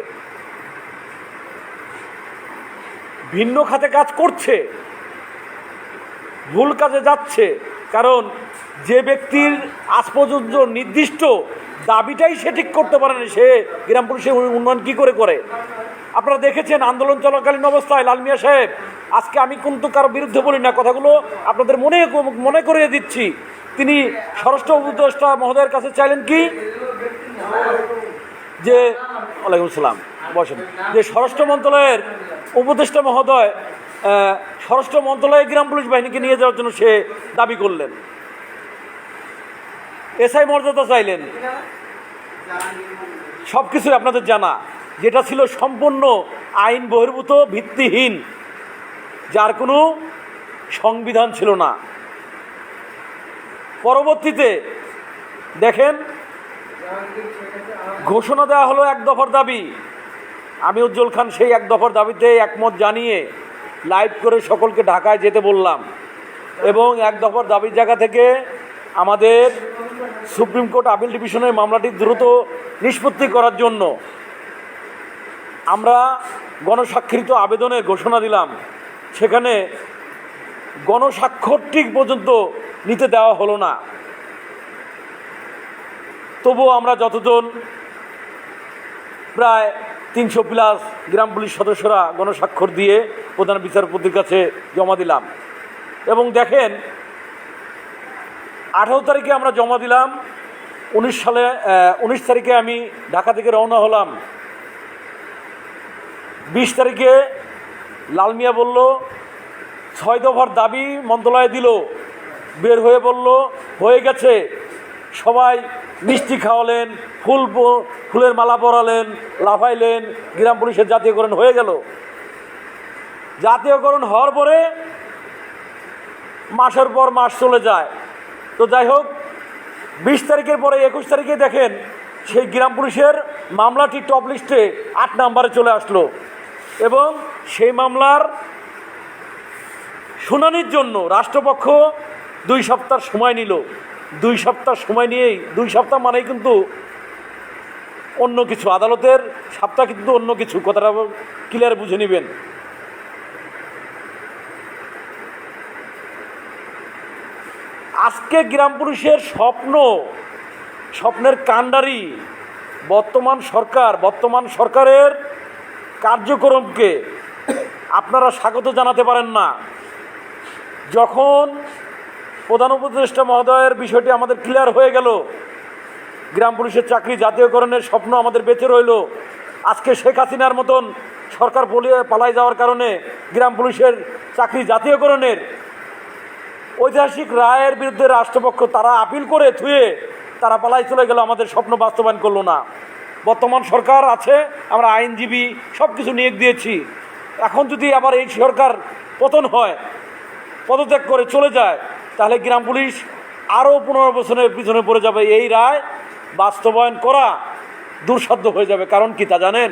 ভিন্ন খাতে কাজ করছে, ভুল কাজে যাচ্ছে। কারণ যে ব্যক্তির আজ পর্যন্ত নির্দিষ্ট দাবিটাই সে ঠিক করতে পারেনি, সে গ্রাম পুলিশের উন্নয়ন কী করে করে? আপনারা দেখেছেন আন্দোলন চলাকালীন অবস্থায় লাল মিয়া সাহেব, আজকে আমি কিন্তু কারো বিরুদ্ধে বলি না, কথাগুলো আপনাদের মনে করিয়ে দিচ্ছি, তিনি স্বরাষ্ট্র উপদেষ্টা মহোদয়ের কাছে চাইলেন কি, যে ওয়ালাইকুম সালাম বসেন, যে স্বরাষ্ট্র মন্ত্রণালয়ের উপদেষ্টা মহোদয় স্বরাষ্ট্র মন্ত্রণালয়ে গ্রাম পুলিশ বাহিনীকে নিয়ে যাওয়ার জন্য সে দাবি করলেন, এসআই মর্যাদা চাইলেন। সব কিছুই আপনাদের জানা, যেটা ছিল সম্পূর্ণ আইন বহির্ভূত, ভিত্তিহীন, যার কোনো সংবিধান ছিল না। পরবর্তীতে দেখেন ঘোষণা দেওয়া হলো 1 দফার দাবি। আমি উজ্জ্বল খান সেই 1 দফার দাবিতে একমত জানিয়ে লাইভ করে সকলকে ঢাকায় যেতে বললাম, এবং 1 দফার দাবির জায়গা থেকে আমাদের সুপ্রিম কোর্ট আপিল ডিভিশনের মামলাটি দ্রুত নিষ্পত্তি করার জন্য আমরা গণস্বাক্ষরিত আবেদনের ঘোষণা দিলাম। সেখানে গণস্বাক্ষরটি পর্যন্ত নিতে দেওয়া হলো না। তবুও আমরা যতজন প্রায় 300+ গ্রাম পুলিশ সদস্যরা গণস্বাক্ষর দিয়ে প্রধান বিচারপতির কাছে জমা দিলাম। এবং দেখেন 18 তারিখে আমরা জমা দিলাম, 19 তারিখে আমি ঢাকা থেকে রওনা হলাম। 20 তারিখে লাল মিয়া বলল 6 দফার দাবি মন্ত্রণালয়ে দিল, বের হয়ে বলল হয়ে গেছে। সবাই মিষ্টি খাওয়ালেন, ফুলের মালা পরালেন, লাফাইলেন, গ্রাম পুলিশের জাতীয়করণ হয়ে গেল। জাতীয়করণ হওয়ার পরে মাসের পর মাস চলে যায়। তো যাই হোক, 20 তারিখের পরে 21 তারিখে দেখেন সেই গ্রাম পুলিশের মামলাটি টপ লিস্টে 8 নম্বরে চলে আসলো, এবং সেই মামলার শুনানির জন্য রাষ্ট্রপক্ষ 2 সপ্তাহ সময় নিল। 2 সপ্তাহ সময় নিয়েই, 2 সপ্তাহ মানেই কিন্তু অন্য কিছু, আদালতের সপ্তাহ কিন্তু অন্য কিছু, কথাটা ক্লিয়ার বুঝে নেবেন। আজকে গ্রাম পুলিশের স্বপ্নের কাণ্ডারি বর্তমান সরকারের কার্যক্রমকে আপনারা স্বাগত জানাতে পারেন না। যখন প্রধান উপদেষ্টা মহোদয়ের বিষয়টি আমাদের ক্লিয়ার হয়ে গেল, গ্রাম পুলিশের চাকরি জাতীয়করণের স্বপ্ন আমাদের বেঁচে রইল, আজকে শেখ হাসিনার মতন সরকার পালায় যাওয়ার কারণে গ্রাম পুলিশের চাকরি জাতীয়করণের ঐতিহাসিক রায়ের বিরুদ্ধে রাষ্ট্রপক্ষ তারা আপিল করে থুয়ে তারা পালাই চলে গেল, আমাদের স্বপ্ন বাস্তবায়ন করলো না। বর্তমান সরকার আছে, আমরা আইনজীবী সব কিছু নিয়োগ দিয়েছি। এখন যদি আবার এই সরকার পতন হয়, পদত্যাগ করে চলে যায়, তাহলে গ্রাম পুলিশ আরও 15 বছরের পিছনে পড়ে যাবে। এই রায় বাস্তবায়ন করা দুঃসাধ্য হয়ে যাবে। কারণ কি তা জানেন?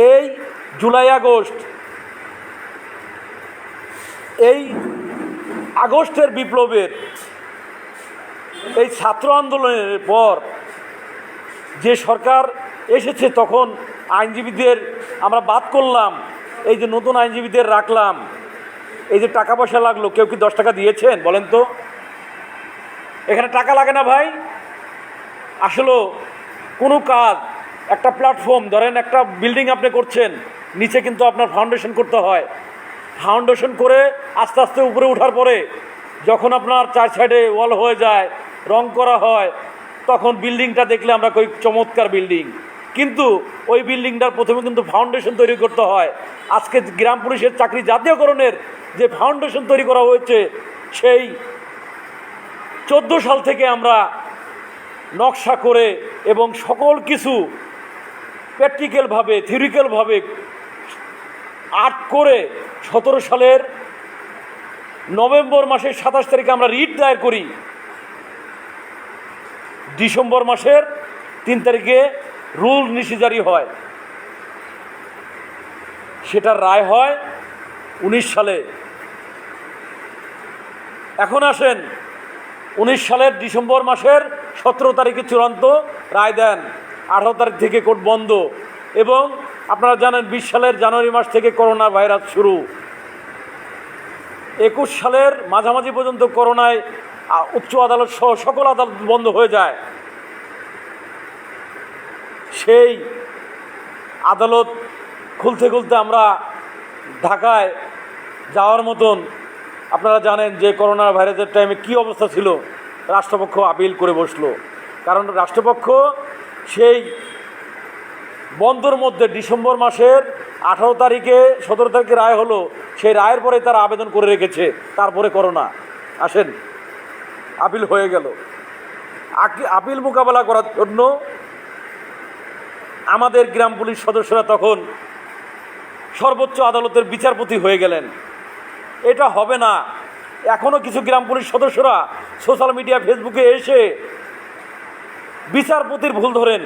এই জুলাই আগস্টের বিপ্লবের এই ছাত্র আন্দোলনের পর যে সরকার এসেছে, তখন আইনজীবীদের আমরা বাদ করলাম, এই যে নতুন আইনজীবীদের রাখলাম, এই যে টাকা পয়সা লাগলো, কেউ কি 10 টাকা দিয়েছেন বলেন তো? এখানে টাকা লাগে না ভাই। আসলে কোনো কাজ, একটা প্ল্যাটফর্ম, ধরেন একটা বিল্ডিং আপনি করছেন, নিচে কিন্তু আপনার ফাউন্ডেশন করতে হয়। ফাউন্ডেশন করে আস্তে আস্তে উপরে ওঠার পরে যখন আপনার 4 সাইডে ওয়াল হয়ে যায়, রং করা হয়, তখন বিল্ডিংটা দেখলে আমরা কই চমৎকার বিল্ডিং, কিন্তু ওই বিল্ডিংটার প্রথমে কিন্তু ফাউন্ডেশন তৈরি করতে হয়। আজকে গ্রাম পুলিশের চাকরি জাতীয়করণের যে ফাউন্ডেশন তৈরি করা হয়েছে, সেই 14 সাল থেকে আমরা নকশা করে এবং সকল কিছু প্র্যাকটিক্যালভাবে, থিওরিক্যালভাবে আর্ট করে 17 সালের নভেম্বর মাসের 27 তারিখে আমরা রিট দায়ের করি। ডিসেম্বর মাসের 3 তারিখে রুল নিষেধারি হয়, সেটার রায় হয় 19 সালে। এখন আসেন, 19 সালের ডিসেম্বর মাসের 17 তারিখে চূড়ান্ত রায় দেন, 18 তারিখ থেকে কোর্ট বন্ধ। এবং আপনারা জানেন 20 সালের জানুয়ারি মাস থেকে করোনা ভাইরাস শুরু, 21 সালের মাঝামাঝি পর্যন্ত করোনায় উচ্চ আদালত সহ সকল আদালত বন্ধ হয়ে যায়। সেই আদালত খুলতে খুলতে আমরা ঢাকায় যাওয়ার মতন, আপনারা জানেন যে করোনা ভাইরাসের টাইমে কি অবস্থা ছিল, রাষ্ট্রপক্ষ আপিল করে বসলো। কারণ রাষ্ট্রপক্ষ সেই বন্ধর মধ্যে ডিসেম্বর মাসের 18 তারিখে 17 তারিখে রায় হলো, সেই রায়ের পরে তারা আবেদন করে রেখেছে, তারপরে করোনা আসেন, আপিল হয়ে গেল। আপিল মোকাবেলা করার জন্য আমাদের গ্রাম পুলিশ সদস্যরা তখন সর্বোচ্চ আদালতের বিচারপতি হয়ে গেলেন। এটা হবে না। এখনও কিছু গ্রাম পুলিশ সদস্যরা সোশ্যাল মিডিয়া, ফেসবুকে এসে বিচারপতির ভুল ধরেন,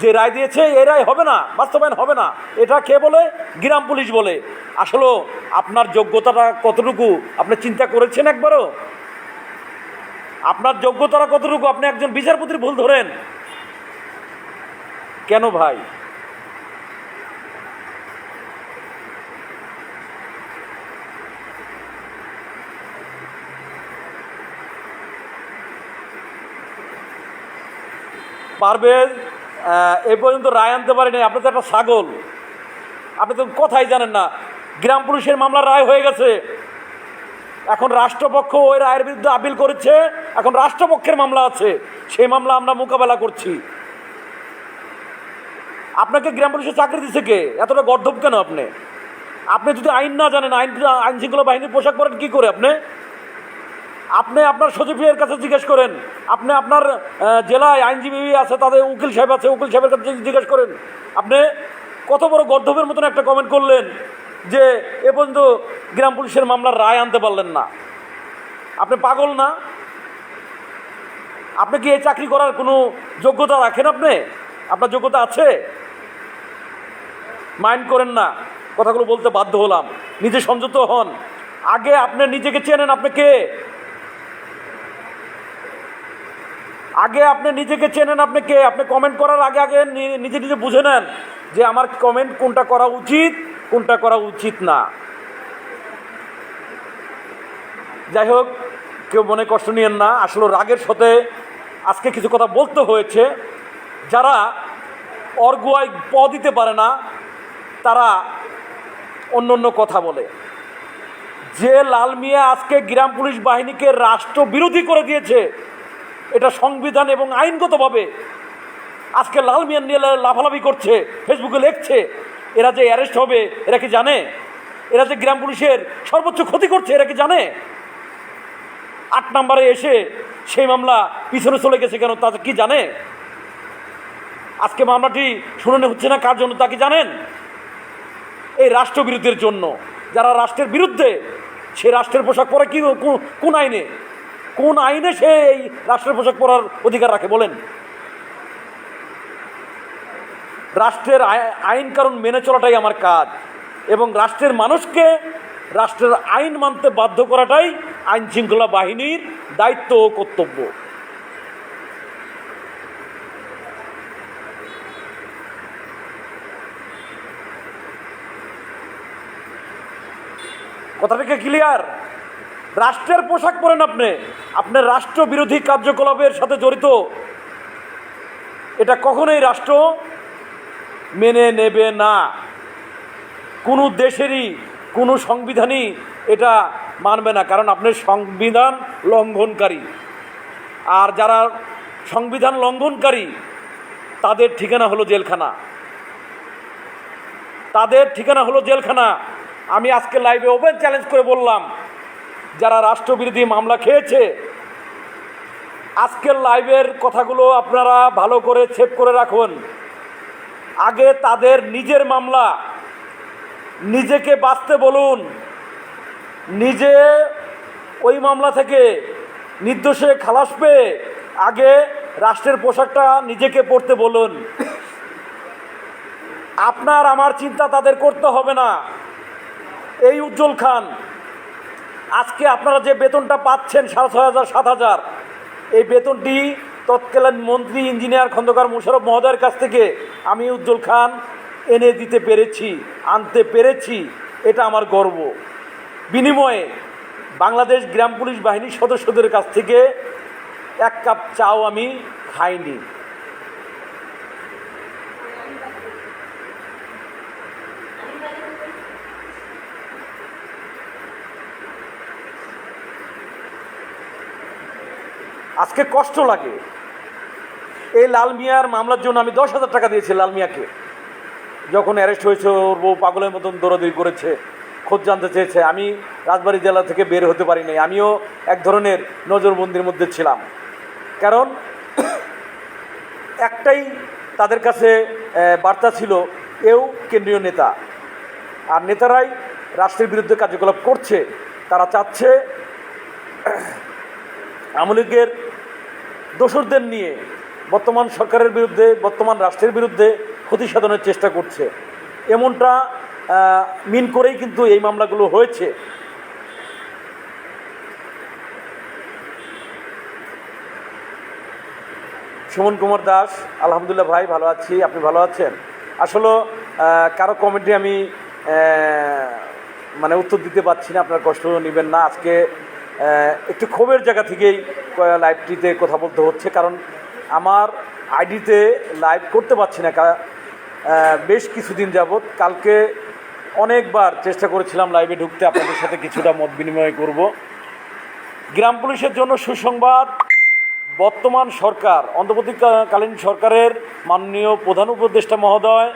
যে রায় দিয়েছে এই রায় হবে না, বাস্তবায়ন হবে না। এটা কে বলে? গ্রাম পুলিশ বলে। আসলে আপনার যোগ্যতাটা কতটুকু আপনি চিন্তা করেছেন একবারও? আপনার যোগ্যতাটা কতটুকু? আপনি একজন বিচারপতির ভুল ধরেন কেন ভাই? পারবেন এ পর্যন্ত রায় আনতে পারেনি। আপনি তো একটা ছাগল, আপনি তো কথাই জানেন না। গ্রাম পুলিশের মামলার রায় হয়ে গেছে, এখন রাষ্ট্রপক্ষ ওই রায়ের বিরুদ্ধে আপিল করেছে, এখন রাষ্ট্রপক্ষের মামলা আছে, সেই মামলা আমরা মোকাবেলা করছি। আপনাকে গ্রাম পুলিশের চাকরি দিচ্ছে কে? এতটা গর্ধব কেন আপনি? আপনি যদি আইন না জানেন, আইন শৃঙ্খলা বাহিনীর পোশাক পরেন কী করে? আপনি আপনার সচিবের কাছে জিজ্ঞেস করেন, আপনি আপনার জেলায় আইনজীবী আছে, তাদের উকিল সাহেব আছে, উকিল সাহেবের কাছে জিজ্ঞেস করেন। আপনি কত বড় গর্ধবের মতন একটা কমেন্ট করলেন যে এ পর্যন্ত গ্রাম পুলিশের মামলার রায় আনতে পারলেন না। আপনি পাগল না? আপনি কি এই চাকরি করার কোনো যোগ্যতা রাখেন? আপনার যোগ্যতা আছে? মাইন্ড করেন না। কথাগুলো বলতে বাধ্য হলাম। নিজে সংযত হন, আগে আপনি নিজেকে চেনেন, আপনি কে, আগে আপনি নিজেকে চেনেন, আপনি কে। আপনি কমেন্ট করার আগে আগে নিজে নিজে বুঝে নেন যে আমার কমেন্ট কোনটা করা উচিত, কোনটা করা উচিত না। যাই হোক, কেউ মনে কষ্ট নিয়েন না, আসলে রাগের সাথে আজকে কিছু কথা বলতে হয়েছে। যারা অর্গুয়ায় প দিতে পারে না তারা অন্য অন্য কথা বলে। যে লাল মিয়া আজকে গ্রাম পুলিশ বাহিনীকে রাষ্ট্রবিরোধী করে দিয়েছে, এটা সংবিধান এবং আইনগতভাবে আজকে লাল মিয়া নিয়ে লাফালাফি করছে, ফেসবুকে লিখছে। এরা যে অ্যারেস্ট হবে এরা কি জানে? এরা যে গ্রাম পুলিশের সর্বোচ্চ ক্ষতি করছে এরা কি জানে? 8 নম্বরে এসে সেই মামলা পিছনে চলে গেছে কেন তা কি জানে? আজকে মামলাটি শুনানি হচ্ছে না কার জন্য তা কি জানেন? এই রাষ্ট্রবিরোধীর জন্য। যারা রাষ্ট্রের বিরুদ্ধে, সে রাষ্ট্রের পোশাক পরে কি, কোন আইনে, কোন আইনে সে এই রাষ্ট্রের পোশাক পরার অধিকার রাখে বলেন? রাষ্ট্রের আইন কারণ মেনে চলাটাই আমার কাজ, এবং রাষ্ট্রের মানুষকে রাষ্ট্রের আইন মানতে বাধ্য করাটাই আইন শৃঙ্খলা বাহিনীর দায়িত্ব ও কর্তব্য। কথাটাকে ক্লিয়ার? রাষ্ট্রের পোশাক পরেন আপনি, আপনার রাষ্ট্রবিরোধী কার্যকলাপের সাথে জড়িত, এটা কখনোই রাষ্ট্র মেনে নেবে না। কোনো দেশেরই কোনো সংবিধানই এটা মানবে না, কারণ আপনি সংবিধান লঙ্ঘনকারী। আর যারা সংবিধান লঙ্ঘনকারী তাদের ঠিকানা হলো জেলখানা, তাদের ঠিকানা হলো জেলখানা। আমি আজকে লাইভে ওপেন চ্যালেঞ্জ করে বললাম, যারা রাষ্ট্রবিরোধী মামলা খেয়েছে, আজকের লাইভের কথাগুলো আপনারা ভালো করে সেভ করে রাখুন। আগে তাদের নিজের মামলা, নিজেকে বাঁচতে বলুন, নিজে ওই মামলা থেকে নির্দোষে খালাস পেয়ে আগে রাষ্ট্রের পোশাকটা নিজেকে পরতে বলুন। আপনার আমার চিন্তা তাদের করতে হবে না। এই উজ্জ্বল খান, আজকে আপনারা যে বেতনটা পাচ্ছেন 6,500 7,000, এই বেতনটি তৎকালীন মন্ত্রী ইঞ্জিনিয়ার খন্দকার মোশাররফ মহোদয়ের কাছ থেকে আমি উজ্জ্বল খান এনে দিতে পেরেছি, আনতে পেরেছি, এটা আমার গর্ব। বিনিময়ে বাংলাদেশ গ্রাম পুলিশ বাহিনীর সদস্যদের কাছ থেকে 1 কাপ চাও আমি খাইনি। আজকে কষ্ট লাগে। এই লাল মিয়ার মামলার জন্য আমি 10,000 টাকা দিয়েছি লাল মিয়াকে। যখন অ্যারেস্ট হয়েছে, ওর বউ পাগলের মতন দৌড়াদৌড়ি করেছে, খোঁজ জানতে চেয়েছে। আমি রাজবাড়ী জেলা থেকে বের হতে পারি নাই, আমিও এক ধরনের নজরবন্দির মধ্যে ছিলাম। কারণ একটাই তাদের কাছে বার্তা ছিল, এও কেন্দ্রীয় নেতা, আর নেতারাই রাষ্ট্রের বিরুদ্ধে কার্যকলাপ করছে। তারা চাচ্ছে আওয়ামী লীগের দোসরদের নিয়ে বর্তমান সরকারের বিরুদ্ধে, বর্তমান রাষ্ট্রের বিরুদ্ধে ক্ষতি সাধনের চেষ্টা করছে। এমনটা মিন করেই কিন্তু এই মামলাগুলো হয়েছে। সুমন কুমার দাস, আলহামদুলিল্লাহ ভাই, ভালো আছি, আপনি ভালো আছেন? আসলে কারো কমেন্টে আমি মানে উত্তর দিতে পারছি না, আপনার কষ্ট নেবেন না। আজকে একটু ক্ষোভের জায়গা থেকেই লাইভটিতে কথা বলতে হচ্ছে, কারণ আমার আইডিতে লাইভ করতে পারছি না বেশ কিছুদিন যাবৎ। কালকে অনেকবার চেষ্টা করেছিলাম লাইভে ঢুকতে, আপনাদের সাথে কিছুটা মত বিনিময় করব। গ্রাম পুলিশের জন্য সুসংবাদ, বর্তমান সরকার, অন্তর্বর্তীকালীন সরকারের মাননীয় প্রধান উপদেষ্টা মহোদয়,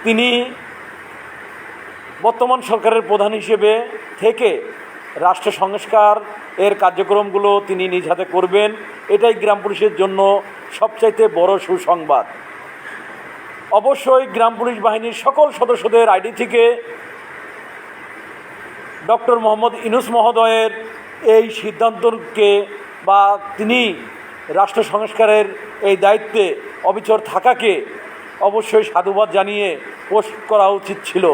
তিনি বর্তমান সরকারের প্রধান হিসেবে থেকে রাষ্ট্র সংস্কার এর কার্যক্রমগুলো তিনি নিজ হাতে করবেন। এটাই গ্রাম পুলিশের জন্য সবচাইতে বড় সুসংবাদ। অবশ্যই গ্রাম পুলিশ বাহিনীর সকল সদস্যদের আইডি থেকে ডক্টর মোহাম্মদ ইউনূস মহোদয়ের এই সিদ্ধান্তকে বা তিনি রাষ্ট্র সংস্কারের এই দায়িত্বে অবিচর থাকাকে অবশ্যই সাধুবাদ জানিয়ে পোস্ট করা উচিত ছিল।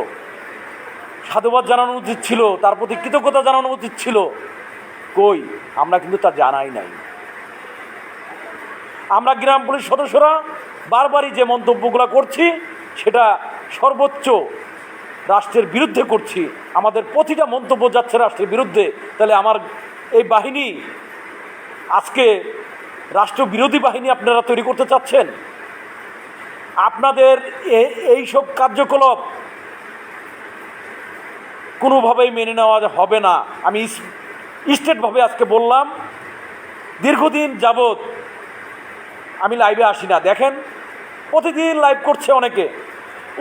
সাধুবাদ জানানো উচিত ছিল, তার প্রতি কৃতজ্ঞতা জানানো উচিত ছিল। কই, আমরা কিন্তু তা জানাই নাই। আমরা গ্রাম পুলিশ সদস্যরা বারবারই যে মন্তব্যগুলো করছি সেটা সর্বোচ্চ রাষ্ট্রের বিরুদ্ধে করছি। আমাদের প্রতিটা মন্তব্য যাচ্ছে রাষ্ট্রের বিরুদ্ধে। তাহলে আমার এই বাহিনী আজকে রাষ্ট্রবিরোধী বাহিনী আপনারা তৈরি করতে চাচ্ছেন। আপনাদের এই সব কার্যকলাপ কোনোভাবেই মেনে নেওয়া হবে না। আমি স্টেটভাবে আজকে বললাম, দীর্ঘদিন যাবৎ আমি লাইভে আসি না। দেখেন প্রতিদিন লাইভ করছে অনেকে।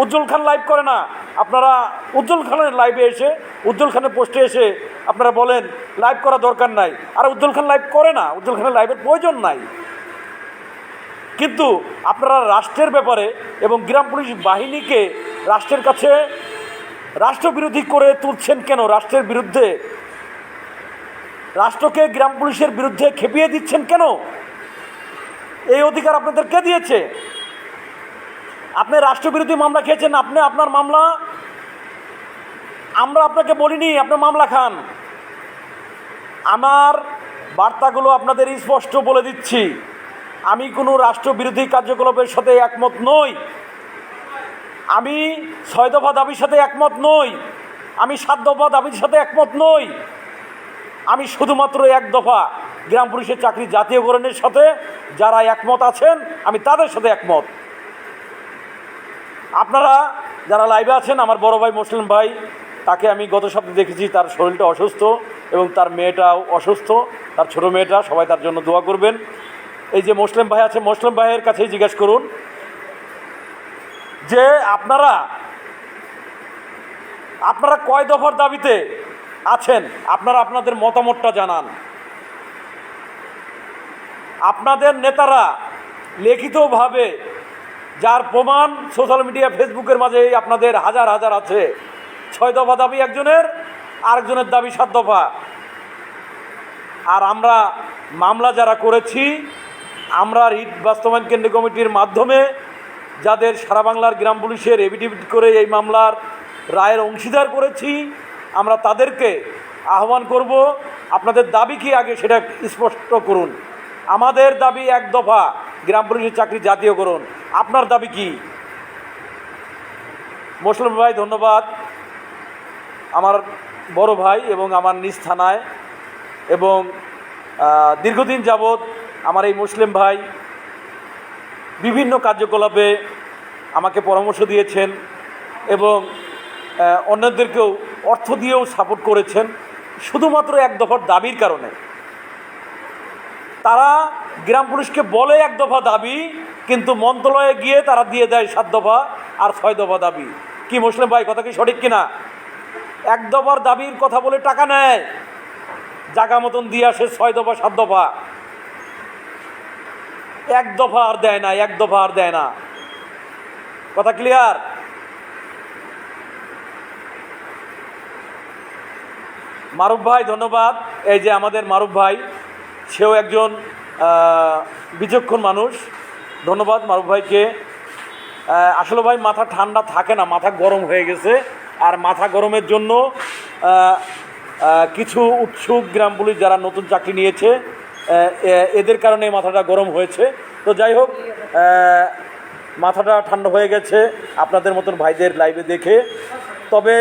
উজ্জ্বল খান লাইভ করে না, আপনারা উজ্জ্বল খানের লাইভে এসে, উজ্জ্বল খানের পোস্টে এসে আপনারা বলেন লাইভ করা দরকার নাই। আর উজ্জ্বল খান লাইভ করে না, উজ্জ্বল খানের লাইভের প্রয়োজন নাই। কিন্তু আপনারা রাষ্ট্রের ব্যাপারে এবং গ্রাম পুলিশ বাহিনীকে রাষ্ট্রের কাছে রাষ্ট্রবিরোধী করে তুলছেন কেন? রাষ্ট্রের বিরুদ্ধে, রাষ্ট্রকে গ্রাম পুলিশের বিরুদ্ধে খেপিয়ে দিচ্ছেন কেন? এই অধিকার আপনাদের কে দিয়েছে? আপনি রাষ্ট্রবিরোধী মামলা খেয়েছেন, আপনি আপনার মামলা, আমরা আপনাকে বলিনি আপনি মামলা খান। আমার বার্তাগুলো আপনাদের স্পষ্ট বলে দিচ্ছি, আমি কোনো রাষ্ট্রবিরোধী কার্যকলাপের সাথে একমত নই। আমি 6 দফা দাবির সাথে একমত নই। আমি 7 দফা দাবির সাথে একমত নই। আমি শুধুমাত্র 1 দফা গ্রাম পুলিশের চাকরি জাতীয়করণের সাথে যারা একমত আছেন আমি তাদের সাথে একমত। আপনারা যারা লাইভে আছেন, আমার বড় ভাই মুসলিম ভাই, তাকে আমি গত সপ্তাহে দেখেছি, তার শরীরটা অসুস্থ এবং তার মেয়েটাও অসুস্থ, তার ছোট মেয়েটা, সবাই তার জন্য দোয়া করবেন। এই যে মুসলিম ভাই আছে, মুসলিম ভাইয়ের কাছেই জিজ্ঞেস করুন যে আপনারা কয় দফার দাবিতে আছেন, আপনারা আপনাদের মতামতটা জানান। আপনাদের নেতারা লিখিতভাবে, যার প্রমাণ সোশ্যাল মিডিয়া ফেসবুকের মাঝে আপনাদের হাজার হাজার আছে, 6 দফা দাবি একজনের, আরেকজনের দাবি 7 দফা। আর আমরা মামলা যারা করেছি, আমরা রিট বাস্তবায়ন কেন্দ্রীয় কমিটির মাধ্যমে যাদের সারা বাংলার গ্রাম পুলিশের এফিডেভিট করে এই মামলার রায়ের অংশীদার করেছি, আমরা তাদেরকে আহ্বান করব, আপনাদের দাবি কি আগে সেটা স্পষ্ট করুন। আমাদের দাবি 1 দফা গ্রাম পুলিশের চাকরি জাতীয়করণ। আপনার দাবি কি? মুসলিম ভাই ধন্যবাদ, আমার বড় ভাই এবং আমার নিজ থানায় এবং দীর্ঘদিন যাবৎ আমার এই মুসলিম ভাই বিভিন্ন কার্যকলাপে আমাকে পরামর্শ দিয়েছেন এবং অন্যদেরকেও অর্থ দিয়েও সাপোর্ট করেছেন শুধুমাত্র 1 দফার দাবির কারণে। তারা গ্রাম পুলিশকে বলে 1 দফা দাবি, কিন্তু মন্ত্রণালয়ে গিয়ে তারা দিয়ে দেয় 7 দফা আর 6 দফা দাবি। কি মুসলিম ভাই, কথা কি সঠিক কিনা? 1 দফার দাবির কথা বলে টাকা নেয়, জায়গা মতন দিয়ে আসে 6 দফা 7 দফা, 1 দফা আর দেয় না, 1 দফা আর দেয় না। কথা ক্লিয়ার? মারুফ ভাই ধন্যবাদ। এই যে আমাদের মারুফ ভাই, সেও একজন বিচক্ষণ মানুষ, ধন্যবাদ মারুফ ভাইকে। আসলে ভাই মাথা ঠান্ডা থাকে না, মাথা গরম হয়ে গেছে। আর মাথা গরমের জন্য কিছু উৎসুক গ্রাম পুলিশ যারা নতুন চাকরি নিয়েছে, এদের কারণে মাথাটা গরম হয়েছে। তো যাই হোক, মাথাটা ঠান্ডা হয়ে গেছে আপনাদের মতন ভাইদের লাইভে দেখে। তবে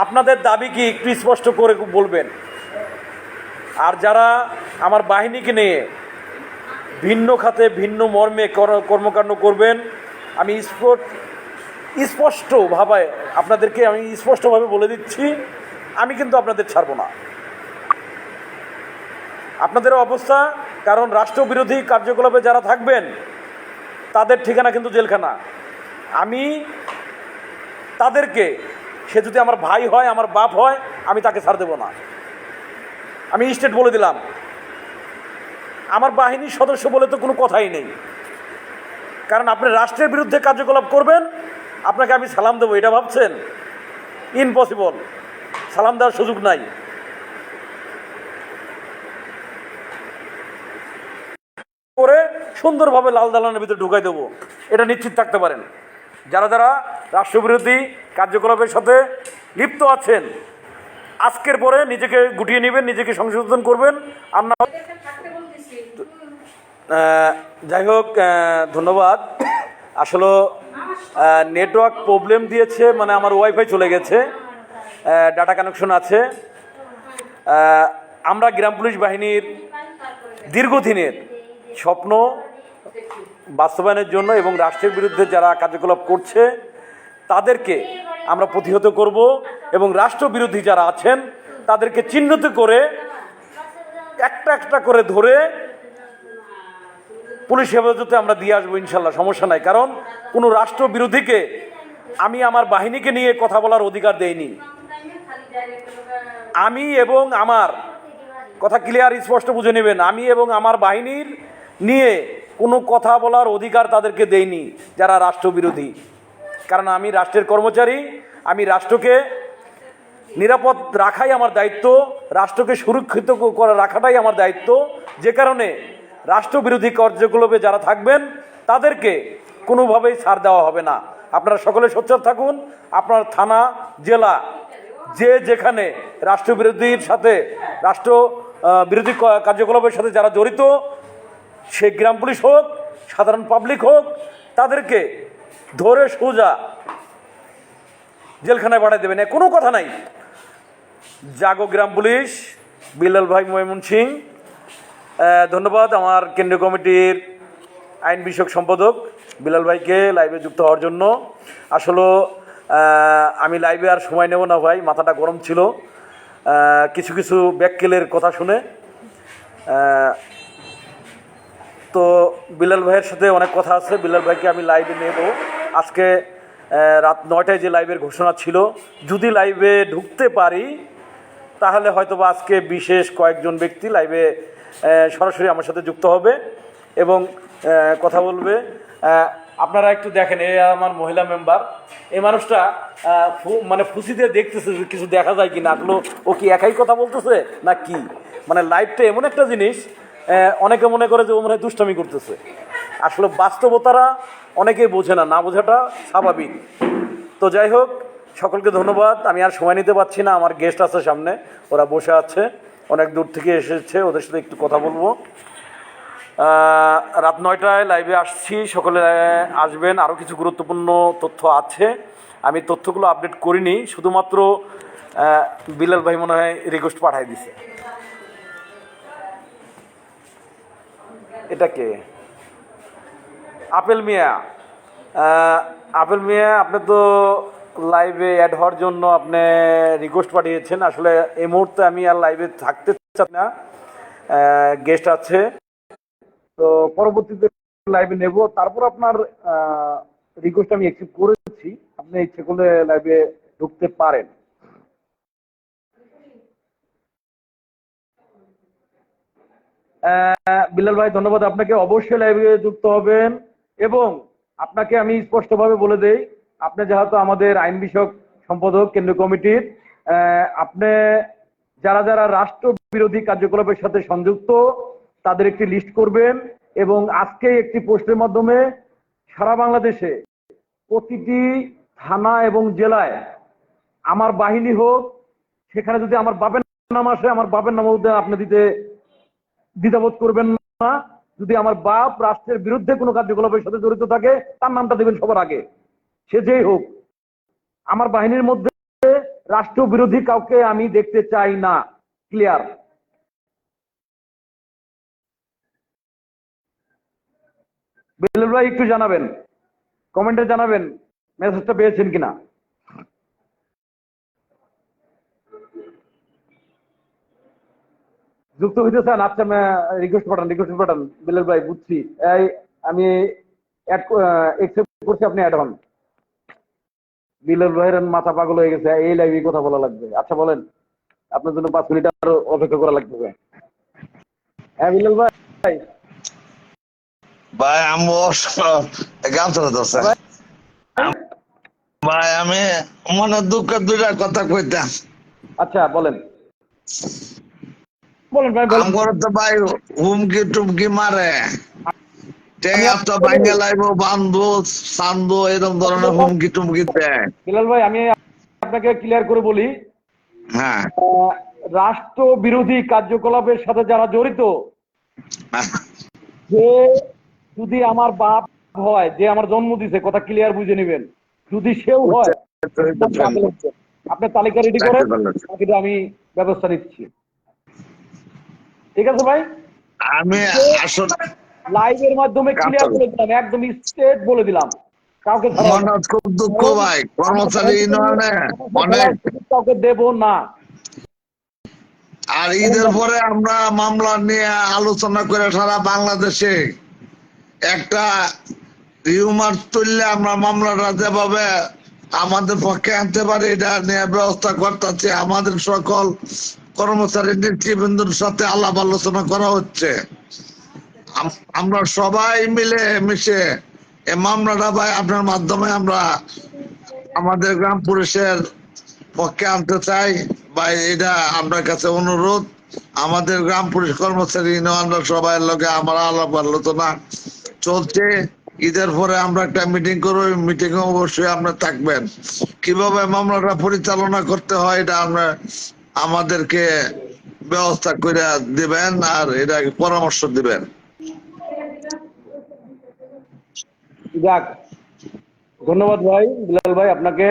আপনাদের দাবি কি একটু স্পষ্ট করে বলবেন। আর যারা আমার বাহিনীকে নিয়ে ভিন্ন খাতে ভিন্ন মর্মে কর্মকাণ্ড করবেন, আমি স্পষ্টভাবে আপনাদেরকে আমি স্পষ্টভাবে বলে দিচ্ছি, আমি কিন্তু আপনাদের ছাড়ব না। আপনাদের অবস্থা, কারণ রাষ্ট্রবিরোধী কার্যকলাপে যারা থাকবেন তাদের ঠিকানা কিন্তু জেলখানা। আমি তাদেরকে, সে যদি আমার ভাই হয়, আমার বাপ হয়, আমি তাকে ছাড় দেব না। আমি স্টেট বলে দিলাম, আমার বাহিনীর সদস্য বলে তো কোনো কথাই নেই। কারণ আপনি রাষ্ট্রের বিরুদ্ধে কার্যকলাপ করবেন, আপনাকে আমি সালাম দেবো এটা ভাবছেন? ইম্পসিবল, সালাম দেওয়ার সুযোগ নাই। করে সুন্দরভাবে লাল দালানের ভিতরে ঢুকাই দেবো, এটা নিশ্চিত থাকতে পারেন। যারা যারা রাষ্ট্রবিরোধী কার্যকলাপের সাথে লিপ্ত আছেন, আজকের পরে নিজেকে গুটিয়ে নেবেন, নিজেকে সংশোধন করবেন। আর না যাই হোক, ধন্যবাদ। আসলে নেটওয়ার্ক প্রবলেম দিয়েছে, মানে আমার ওয়াইফাই চলে গেছে, ডাটা কানেকশন আছে। আমরা গ্রাম পুলিশ বাহিনীর দীর্ঘদিনের স্বপ্ন বাস্তবায়নের জন্য এবং রাষ্ট্রের বিরুদ্ধে যারা কার্যকলাপ করছে তাদেরকে আমরা প্রতিহত করব এবং রাষ্ট্রবিরোধী যারা আছেন তাদেরকে চিহ্নিত করে একটা একটা করে ধরে পুলিশ হেফাজতে আমরা দিয়ে আসবো ইনশাল্লাহ, সমস্যা নাই। কারণ কোনো রাষ্ট্রবিরোধীকে আমি আমার বাহিনীকে নিয়ে কথা বলার অধিকার দেইনি। আমি এবং আমার কথা ক্লিয়ার স্পষ্ট বুঝে নেবেন, আমি এবং আমার বাহিনীর নিয়ে কোনো কথা বলার অধিকার তাদেরকে দেইনি যারা রাষ্ট্রবিরোধী। কারণ আমি রাষ্ট্রের কর্মচারী, আমি রাষ্ট্রকে নিরাপদ রাখাই আমার দায়িত্ব, রাষ্ট্রকে সুরক্ষিত করে রাখাটাই আমার দায়িত্ব। যে কারণে রাষ্ট্রবিরোধী কার্যকলাপে যারা থাকবেন তাদেরকে কোনোভাবেই ছাড় দেওয়া হবে না। আপনারা সকলে সোচ্চার থাকুন। আপনার থানা, জেলা, যে যেখানে রাষ্ট্রবিরোধীর সাথে রাষ্ট্র বিরোধী কার্যকলাপের সাথে যারা জড়িত, সে গ্রাম পুলিশ হোক, সাধারণ পাবলিক হোক, তাদেরকে ধরে সোজা জেলখানায় পাঠিয়ে দেবেন, কোনো কথা নাই। জাগো গ্রাম পুলিশ, বিলাল ভাই ময়মনসিং। ধন্যবাদ আমার কেন্দ্রীয় কমিটির আইন বিষয়ক সম্পাদক বিলাল ভাইকে লাইভে যুক্ত হওয়ার জন্য। আসলে আমি লাইভে আর সময় নেব না ভাই, মাথাটা গরম ছিল কিছু কিছু ব্যাককেলের কথা শুনে। তো বিলাল ভাইয়ের সাথে অনেক কথা আছে, বিলাল ভাইকে আমি লাইভে নেব। আজকে রাত 9টায় যে লাইভের ঘোষণা ছিল, যদি লাইভে ঢুকতে পারি তাহলে হয়তো বা আজকে বিশেষ কয়েকজন ব্যক্তি লাইভে সরাসরি আমার সাথে যুক্ত হবে এবং কথা বলবে। আপনারা একটু দেখেন, এ আমার মহিলা মেম্বার, এই মানুষটা মানে ফুসি দিয়ে দেখতেছে কিছু দেখা যায় কি না, আসলে ও কি একাই কথা বলতেছে না কি। মানে লাইভটা এমন একটা জিনিস, অনেকে মনে করে যে ও মনে হয় দুষ্টামি করতেছে। আসলে বাস্তবতারা অনেকেই বোঝে না, না বোঝাটা স্বাভাবিক। তো যাই হোক, সকলকে ধন্যবাদ। আমি আর সময় নিতে পারছি না, আমার গেস্ট আছে সামনে, ওরা বসে আছে, অনেক দূর থেকে এসেছে, ওদের সাথে একটু কথা বলবো। রাত 9টায় লাইভে আসছি, সকলে আসবেন। আরও কিছু গুরুত্বপূর্ণ তথ্য আছে, আমি তথ্যগুলো আপডেট করিনি, শুধুমাত্র বিলাল ভাই মনে হয় রিকোয়েস্ট পাঠিয়ে দিছে। এটাকে আপেল মিয়া, আপেল মিয়া, আপনি তো লাইভে অ্যাড হওয়ার জন্য আপনি রিকোয়েস্ট পাঠিয়েছেন। আসলে এই মুহূর্তে আমি আর লাইভে থাকতে চাই না, গেস্ট আছে, তো পরবর্তীতে লাইভে নেব। তারপর আপনার রিকোয়েস্ট আমি অ্যাকসেপ্ট করেছি, আপনি ইচ্ছে করলে লাইভে ঢুকতে পারেন। বিলাল ভাই ধন্যবাদ আপনাকে, অবশ্যই লাইভে যুক্ত হবেন। এবং আপনাকে আমি স্পষ্টভাবে বলে দেই, আপনি যেহেতু আমাদের আইন বিষয়ক সম্পাদক কেন্দ্রীয় কমিটির, আপনি যারা যারা রাষ্ট্র বিরোধী কার্যকলাপের সাথে সংযুক্ত তাদের একটি লিস্ট করবেন এবং আজকে একটি পোস্টের মাধ্যমে সারা বাংলাদেশে প্রতিটি থানা এবং জেলায় আমার বাহিনী হোক, সেখানে যদি আমার বাপের নাম আসে, আমার বাপের নাম আপনি দিতে দ্বিধাবোধ করবেন না। যদি আমার বাপ রাষ্ট্রের বিরুদ্ধে কোনো কার্যকলাপের সাথে জড়িত থাকে, তার নামটা দেবেন সবার আগে, সে যেই হোক। আমার বাহিনীর মধ্যে রাষ্ট্র বিরোধী কাউকে আমি দেখতে চাই না। ক্লিয়ার? বিলাল ভাই একটু জানাবেন, কমেন্টে জানাবেন মেসেজটা পেয়েছেন কিনা। যুক্ত হইতে চান? আচ্ছা, রিকোয়েস্ট পাঠান বিলাল ভাই, বুঝছি। এই আমি অ্যাকসেপ্ট করছি, আপনি অ্যাড হন। বিলাল ভাইয়ের মাথা পাগল হয়ে গেছে, এই লাইভে কথা বলা লাগবে। আচ্ছা বলেন, আপনার জন্য 5 মিনিট আরো অপেক্ষা করা লাগবে। হ্যাঁ বিলাল ভাই। ভাই আমি গান চলতেছে ভাই, আমি মনে দুঃখের দুইটা কথা কইতাম। আচ্ছা বলেন ভাই। আমার তো ভাই হুমকি টুমকি মারে, তো ভাঙে লাইব, বান্ধব সান্ধ এরকম ধরনের হুমকি টুমকি দেয়। বিলাল ভাই, আমি আপনাকে ক্লিয়ার করে বলি, হ্যাঁ রাষ্ট্র বিরোধী কার্যকলাপের সাথে যারা জড়িত, যে যদি আমার বাপ হয়, যে আমার জন্ম দিছে, কথা ক্লিয়ার বুঝে নেবেন, যদি সেও হয়, আপনার তালিকা রেডি করেন, বাকিটা আমি ব্যবস্থা নিচ্ছি। ঠিক আছে ভাই? আমি আসলে লাইভের মাধ্যমে ক্লিয়ার করে দিলাম, একদম স্ট্রেট বলে দিলাম, কাউকে ছাড়া হবে না। মনে খুব দুঃখ ভাই, আমরা কর্মচারী ইউনিয়নে অনেক, কাউকে দেব না। আর ঈদের পরে আমরা মামলা নিয়ে আলোচনা করে সারা বাংলাদেশে একটা রিউমার তুললে আমরা মামলাটা যেভাবে আমাদের পক্ষে আনতে পারি এটা নিয়ে ব্যবস্থা করতেছে। আমাদের সকল কর্মচারী নেতৃবৃন্দর সাথে আলাপ আলোচনা করা হচ্ছে। আমরা সবাই মিলে মিশে এই মামলাটা ভাই আপনার মাধ্যমে আমরা আমাদের গ্রাম পুলিশের পক্ষে আনতে চাই ভাই। এটা আপনার কাছে অনুরোধ, আমাদের গ্রাম পুলিশ কর্মচারী ইউনিয়নরা সবাই লগে আমার আলাপ আলোচনা চলছে। ঈদের পরে আমরা একটা মিটিং করবো, মিটিং এ অবশ্যই আপনারা থাকবেন। কিভাবে মামলাটা পরিচালনা করতে হয় এটা আমরা আমাদেরকে ব্যবস্থা করে দিবেন আর এটা পরামর্শ দিবেন। যাক, ধন্যবাদ ভাই বিলাল ভাই আপনাকে।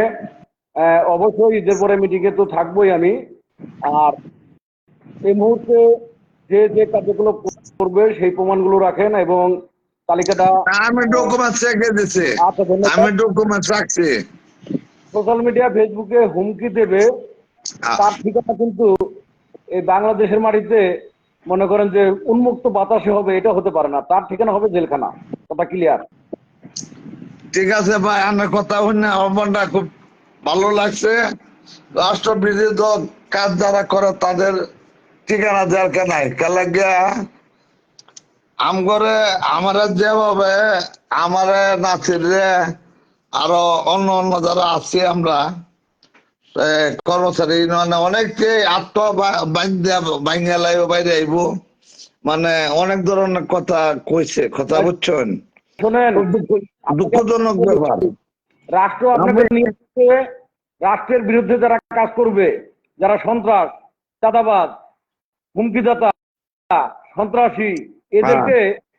অবশ্যই ঈদের পরে মিটিংয়ে তো থাকবোই আমি। আর এই মুহূর্তে যে যে কার্যকলাপ করবে সেই প্রমাণগুলো রাখেন এবং তালিকাটা। আমি ডকুমেন্টস রেখে দিছি, আচ্ছা, আমি ধন্যবাদ। ডকুমেন্টস রাখছি। সোশ্যাল মিডিয়া ফেসবুকে হুমকি দেবে, তার ঠিকানা কিন্তু এই বাংলাদেশের মাটিতে মনে করেন যে উন্মুক্ত বাতাসে হবে, এটা হতে পারে না। তার ঠিকানা হবে জেলখানা, কথা ক্লিয়ার। ঠিক আছে ভাই, আমার কথা শুনে আমার খুব ভালো লাগছে। রাষ্ট্রবিরোধী কাজ যারা করে তাদের ঠিকানা দরকার নাই। কালাগিয়া আমগরে আমারে যেভাবে আমারে নাচির রে আরো অন্য অন্য যারা আছি আমরা কর্মচারী মানে অনেককে বাঙ্গালাই বাইরে আইব, মানে অনেক ধরনের কথা কইছে, কথা বুঝছেন? শোনেন, খুব দুঃখজনক ব্যাপার। রাষ্ট্র আপনাকে নিয়ে আসছে, রাষ্ট্রের বিরুদ্ধে যারা কাজ করবে, যারা সন্ত্রাস, চাঁদাবাজ, হুমকিদাতা, সন্ত্রাসী, এদেরকে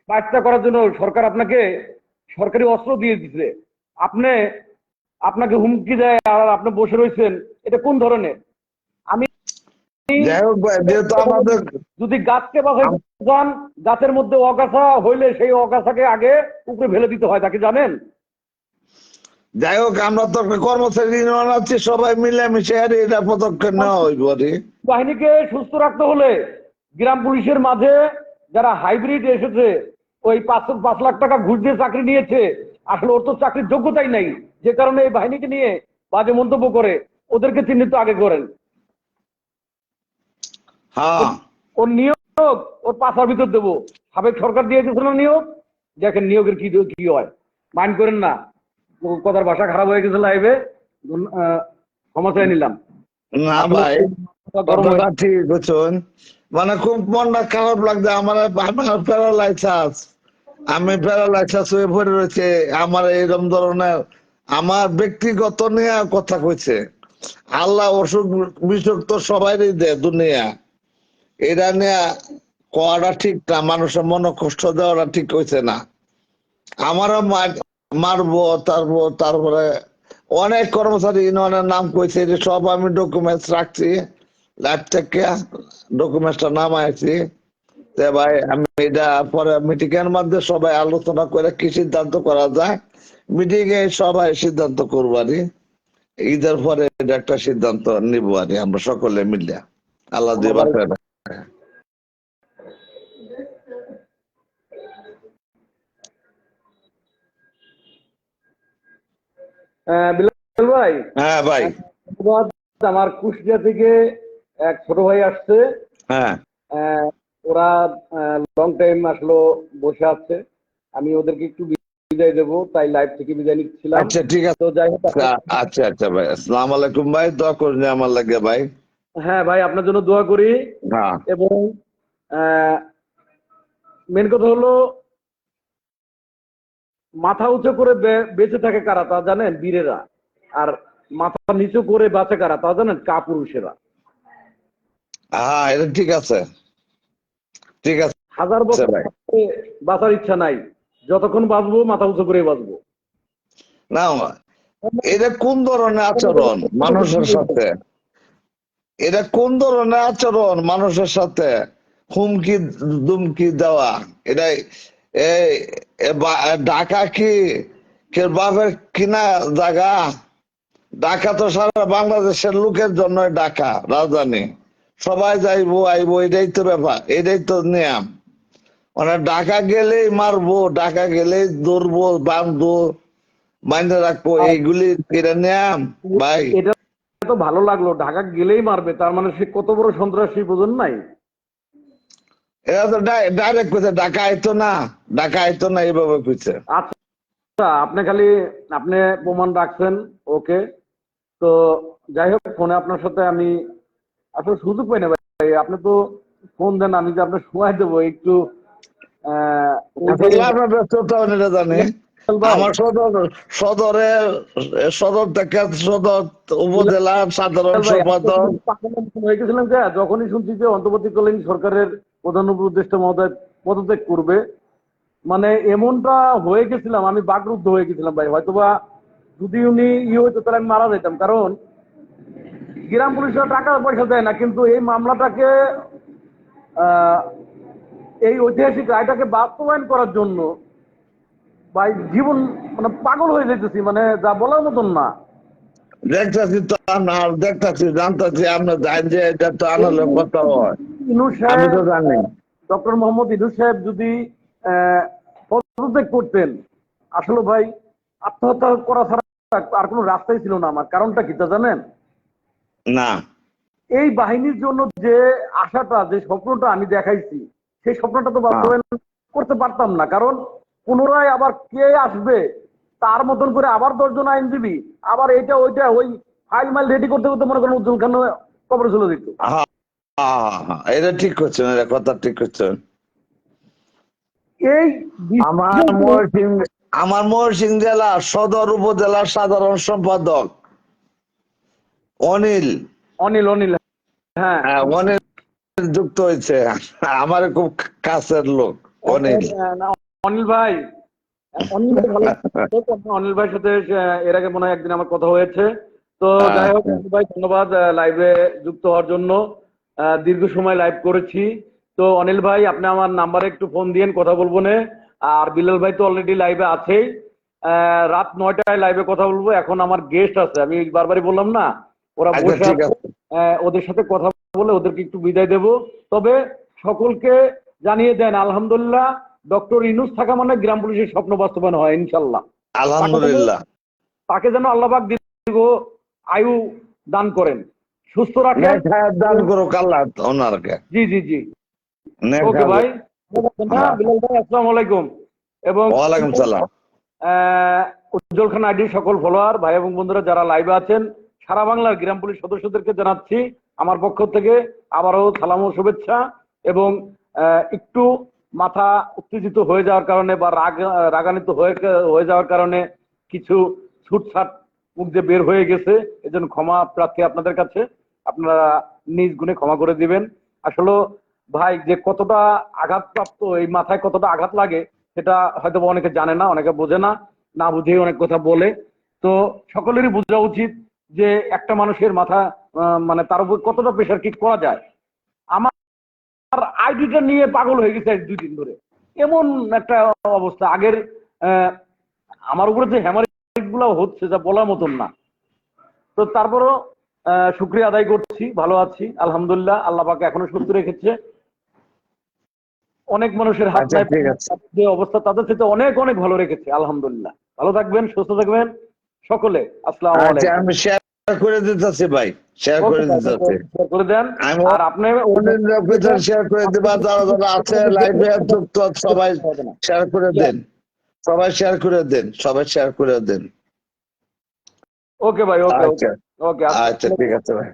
বাচ্চা করার জন্য সরকার আপনাকে সরকারি অস্ত্র দিয়ে দিচ্ছে। আপনি আপনাকে হুমকি দেয় আর আপনি বসে রয়েছেন, এটা কোন ধরনের? আমি যাই হোক ভাই, যেহেতু আমাদের যদি গাছকে বাঁচাইতে যান, গাছের মধ্যে অগাছা হইলে সেই অগাছাকে আগে উপরে ফেলে দিতে হয়, তাকে জানেন? যাই হোক, আমরা তো একটা কর্মচারী ইউনিয়ন আছি, সবাই মিলেমিশে আর এটা পদক্ষেপ নেওয়া হইব আর কি। বাহিনীকে সুস্থ রাখতে হলে গ্রাম পুলিশের মাঝে যারা হাইব্রিড এসেছে, ওই 5 লাখ টাকা ঘুষ দিয়ে চাকরি নিয়েছে, আসলে ওর তো চাকরির যোগ্যতাই নাই, যে কারণে এই বাহিনীকে নিয়ে বাজে মন্তব্য করে, ওদেরকে চিহ্নিত আগে করেন। হ্যাঁ, ওর নিয়োগ ওর পাশার ভিতর দেবো। সাবেক সরকার দিয়ে দিয়েছিল নিয়োগ, দেখেন নিয়োগের কি কি হয়। মাইন্ড করেন না, কথার ভাষা খারাপ হয়ে গেছে লাইভে, ক্ষমা চেয়ে নিলাম। না ভাই, কথাটা ঠিক বুঝছেন, মানে খুব মনটা খারাপ লাগছে আমার। আমার প্যারালাইসিস, আমি প্যারালাইসিস হয়ে পড়ে রয়েছে। আমার এরকম ধরনের আমার ব্যক্তিগত নিয়ে কথা কইছে। আল্লাহ অসুখ বিসুখ তো সবাইরই দেয় দুনিয়া, এটা নিয়ে কওয়াটা ঠিক না, মানুষের মনে কষ্ট দেওয়াটা ঠিক হয়েছে না। আমারও মারবো, তারপরে অনেক কর্মচারী ইউনিয়নের নাম কইছে, যে সব আমি ডকুমেন্টস রাখছি, লাইভ থেকে ডকুমেন্টসটা নামাইছি। তে ভাই আমি এটা পরে মিটিং এর মধ্যে সবাই আলোচনা করে কি সিদ্ধান্ত করা যায়, মিটিং এ সবাই সিদ্ধান্ত করবো আর ঈদের পরে এটা একটা সিদ্ধান্ত নিবো আর আমরা সকলে মিলে, আল্লাহ দিয়ে বাঁচায়। বিলাল ভাই, হ্যাঁ ভাই। ধন্যবাদ। আমার কুষ্টিয়া থেকে এক ছোট ভাই আসছে। হ্যাঁ ওরা লং টাইম আসলো বসে আছে, আমি ওদেরকে একটু বিদায় দেবো, তাই লাইভ থেকে বিদায় নিচ্ছিলাম। আচ্ছা ঠিক আছে। তো যাই হোক, আচ্ছা আচ্ছা ভাই, আসসালামু আলাইকুম ভাই, দোয়া করুন আমার লাগে ভাই। হ্যাঁ ভাই, আপনার জন্য দোয়া করি। হ্যাঁ এবং মেন কথা হলো, মাথা উঁচু করে বেঁচে থাকে কারা তা জানেন? বীরেরা। আর মাথা নিচু করে বাঁচে কারা তা জানেন? কাপুরুষেরা। হ্যাঁ, এটা ঠিক আছে, ঠিক আছে হাজার বছর ভাই। বাঁচার ইচ্ছা নাই, যতক্ষণ বাঁচবো মাথা উঁচু করে বাঁচবো। না, এটা কোন ধরনের আচরণ মানুষের সাথে? এটা কোন ধরনের আচরণ মানুষের সাথে? হুমকি দুমকি দেওয়া, এটা ঢাকা কি কেউ বাপের কিনা জায়গা? ঢাকা তো সারা বাংলাদেশের লোকের জন্য ঢাকা রাজধানী, সবাই যাইবো আইবো, এটাই তো ব্যাপার, এটাই তো নিয়ম। মানে ঢাকা গেলেই মারবো, ঢাকা গেলেই ধরবো, বাঁধবো, বাইন্ধে রাখবো, এইগুলি এটা নিয়ম ভাই। এটা তো ভালো লাগলো, ঢাকা গেলেই মারবে, তার মানে সে কত বড় সন্ত্রাসী বোঝেন নাই? এরা তো ডাইরেক্ট কইছে ঢাকা আইতো না, ঢাকা আইতো না, এইভাবে কইছে। আচ্ছা, আপনি খালি আপনি প্রমাণ রাখছেন, ওকে। তো যাই হোক, ফোনে আপনার সাথে আমি আসলে সুযোগ পাই না ভাই। আপনি তো ফোন দেন, আমি যে আপনার সময় দেবো একটু ওই যে আসলে আপনার ব্যস্ততা এটা জানি। ভাই, আমার সদর থেকে সদর উপজেলা সাধারণ ভাই সম্পাদক। হয়ে গেছিলাম যে যখনই শুনছি যে অন্তর্বর্তীকালীন সরকারের প্রধান উপদেষ্টা মহোদয় পদত্যাগ করবে, মানে এমনটা হয়ে গেছিলাম, আমি বাকরুদ্ধ হয়ে গেছিলাম ভাই। হয়তোবা যদি উনি হইতো তাহলে আমি মারা যেতাম, কারণ গ্রাম পুলিশরা টাকা পয়সা দেয় না, কিন্তু এই মামলাটাকে আহ, এই ঐতিহাসিক রায়টাকে বাস্তবায়ন করার জন্য ভাই জীবন মানে পাগল হয়ে যেতেছি, মানে যা বলার মতন না। দেখতেছি তো আপনার, দেখতেছি জানতেছি আপনার জানেন যে এটা তো আনালে কথা হয়, ইউনূস আমি সাহেব, তো জানি। ডক্টর মোহাম্মদ ইউনূস সাহেব যদি পদত্যাগ করতেন, আসলে ভাই আত্মহত্যা করা ছাড়া আর কোনো রাস্তাই ছিল না আমার। কারণটা কি তা জানেন? না, এই বাহিনীর জন্য যে আশাটা, যে স্বপ্নটা আমি দেখাইছি, সেই স্বপ্নটা তো বাস্তবায়ন করতে পারতাম না। কারণ পুনরায় আবার কে আসবে, তার মতন করে আবার 10 জন আইনজীবী, আবার এটা ওইটা, ওই ফাইল মাইল রেডি করতে করতে মনে করেন উজ্জ্বল খান কবরে চলে দিত। হ্যাঁ, এটা ঠিক করছেন, এটা কথা ঠিক করছেন। এই আমার ময়মনসিংহ, আমার ময়মনসিংহ জেলা সদর উপজেলার সাধারণ সম্পাদক অনিল। অনিল, অনিল, হ্যাঁ। হ্যাঁ, অনিল যুক্ত হয়েছে, আমার খুব কাছের লোক অনিল। অনিল ভাই, অনিল ভাই ভালো আছেন? অনিল ভাইয়ের সাথে এর আগে মনে হয় একদিন আমার কথা হয়েছে। তো যাই হোক অনিল ভাই, ধন্যবাদ লাইভে যুক্ত হওয়ার জন্য। দীর্ঘ সময় লাইভ করেছি। তো অনিল ভাই, আপনি আমার নাম্বারে একটু ফোন দিয়েন, কথা বলবো না। আর বিলাল ভাই তো অলরেডি লাইভে আছেই। রাত 9টায় লাইভে কথা বলবো। এখন আমার গেস্ট আছে, আমি বারবারই বললাম না, ওরা আচ্ছা, বসে ঠিক আছে। আছে। ওদের সাথে কথা বলে ওদেরকে একটু বিদায় দেব। তবে সকলকে জানিয়ে দেন, আলহামদুলিল্লাহ, ডক্টর ইউনূস থাকা মানে গ্রাম পুলিশের স্বপ্ন বাস্তবায়ন হয় ইনশাল্লাহ। আলহামদুলিল্লাহ। তাকে যেন আল্লাহবাক দীর্ঘ আয়ু দান করেন, সুস্থ রাখেন। নেক হায়াত দান করুক আল্লাহ ওনারকে। জি জি জি, নেক ওকে হায়াত। ভাই। বিলাল ভাই, আসসালামু আলাইকুম। এবং ওয়ালাইকুম সালাম। উজ্জ্বল খান আইডির সকল ফলোয়ার ভাই এবং বন্ধুরা যারা লাইভে আছেন, সারা বাংলার গ্রাম পুলিশ সদস্যদেরকে জানাচ্ছি আমার পক্ষ থেকে আবারও সালাম ও শুভেচ্ছা। এবং একটু মাথা উত্তেজিত হয়ে যাওয়ার কারণে বা রাগান্বিত হয়ে যাওয়ার কারণে কিছু ছুটছাট মুখ দিয়ে বের হয়ে গেছে, এজন্য ক্ষমা প্রার্থী আপনাদের কাছে। আপনারা নিজ গুণে ক্ষমা করে দিবেন। আসলে ভাই, যে কতটা আঘাতপ্রাপ্ত, এই মাথায় কতটা আঘাত লাগে সেটা হয়তো অনেকে জানে না, অনেকে বোঝে না, না বুঝেই অনেক কথা বলে। তো সকলেরই বোঝা উচিত যে একটা মানুষের মাথা মানে তার উপর কতটা প্রেশার কিক করা যায়। আমার আইডিটা নিয়ে পাগল হয়ে গেছে 2 দিন ধরে, এমন একটা অবস্থা। আগের আমার উপরে যে হ্যামারিং গুলো হচ্ছে যা বলার মতন না। তো তারপরও শুকরিয়া আদায় করছি, ভালো আছি আলহামদুলিল্লাহ, আল্লাহ পাক এখনো সুস্থ রেখেছে। অনেক মানুষের হাত আচ্ছা, নাই, ঠিক আছে। যে অবস্থা তাদের সাথে অনেক অনেক ভালো রেখেছে আলহামদুলিল্লাহ। ভালো থাকবেন, সুস্থ থাকবেন সকলে। আসসালামু আচ্ছা, আলাইকুম। আমি শেয়ার করে দিতেছি ভাই, শেয়ার ওকে করে ভাই, দিতেছি। শেয়ার করে দেন। আমি আর আপনি শেয়ার করে দিবা, যারা যারা আছে লাইভে যুক্ত সবাই শেয়ার করে দেন, সবাই শেয়ার করে দেন, সবাই শেয়ার করে দেন। ওকে ভাই, ওকে ওকে আচ্ছা, ওকে। আচ্ছা, ঠিক আছে ভাই।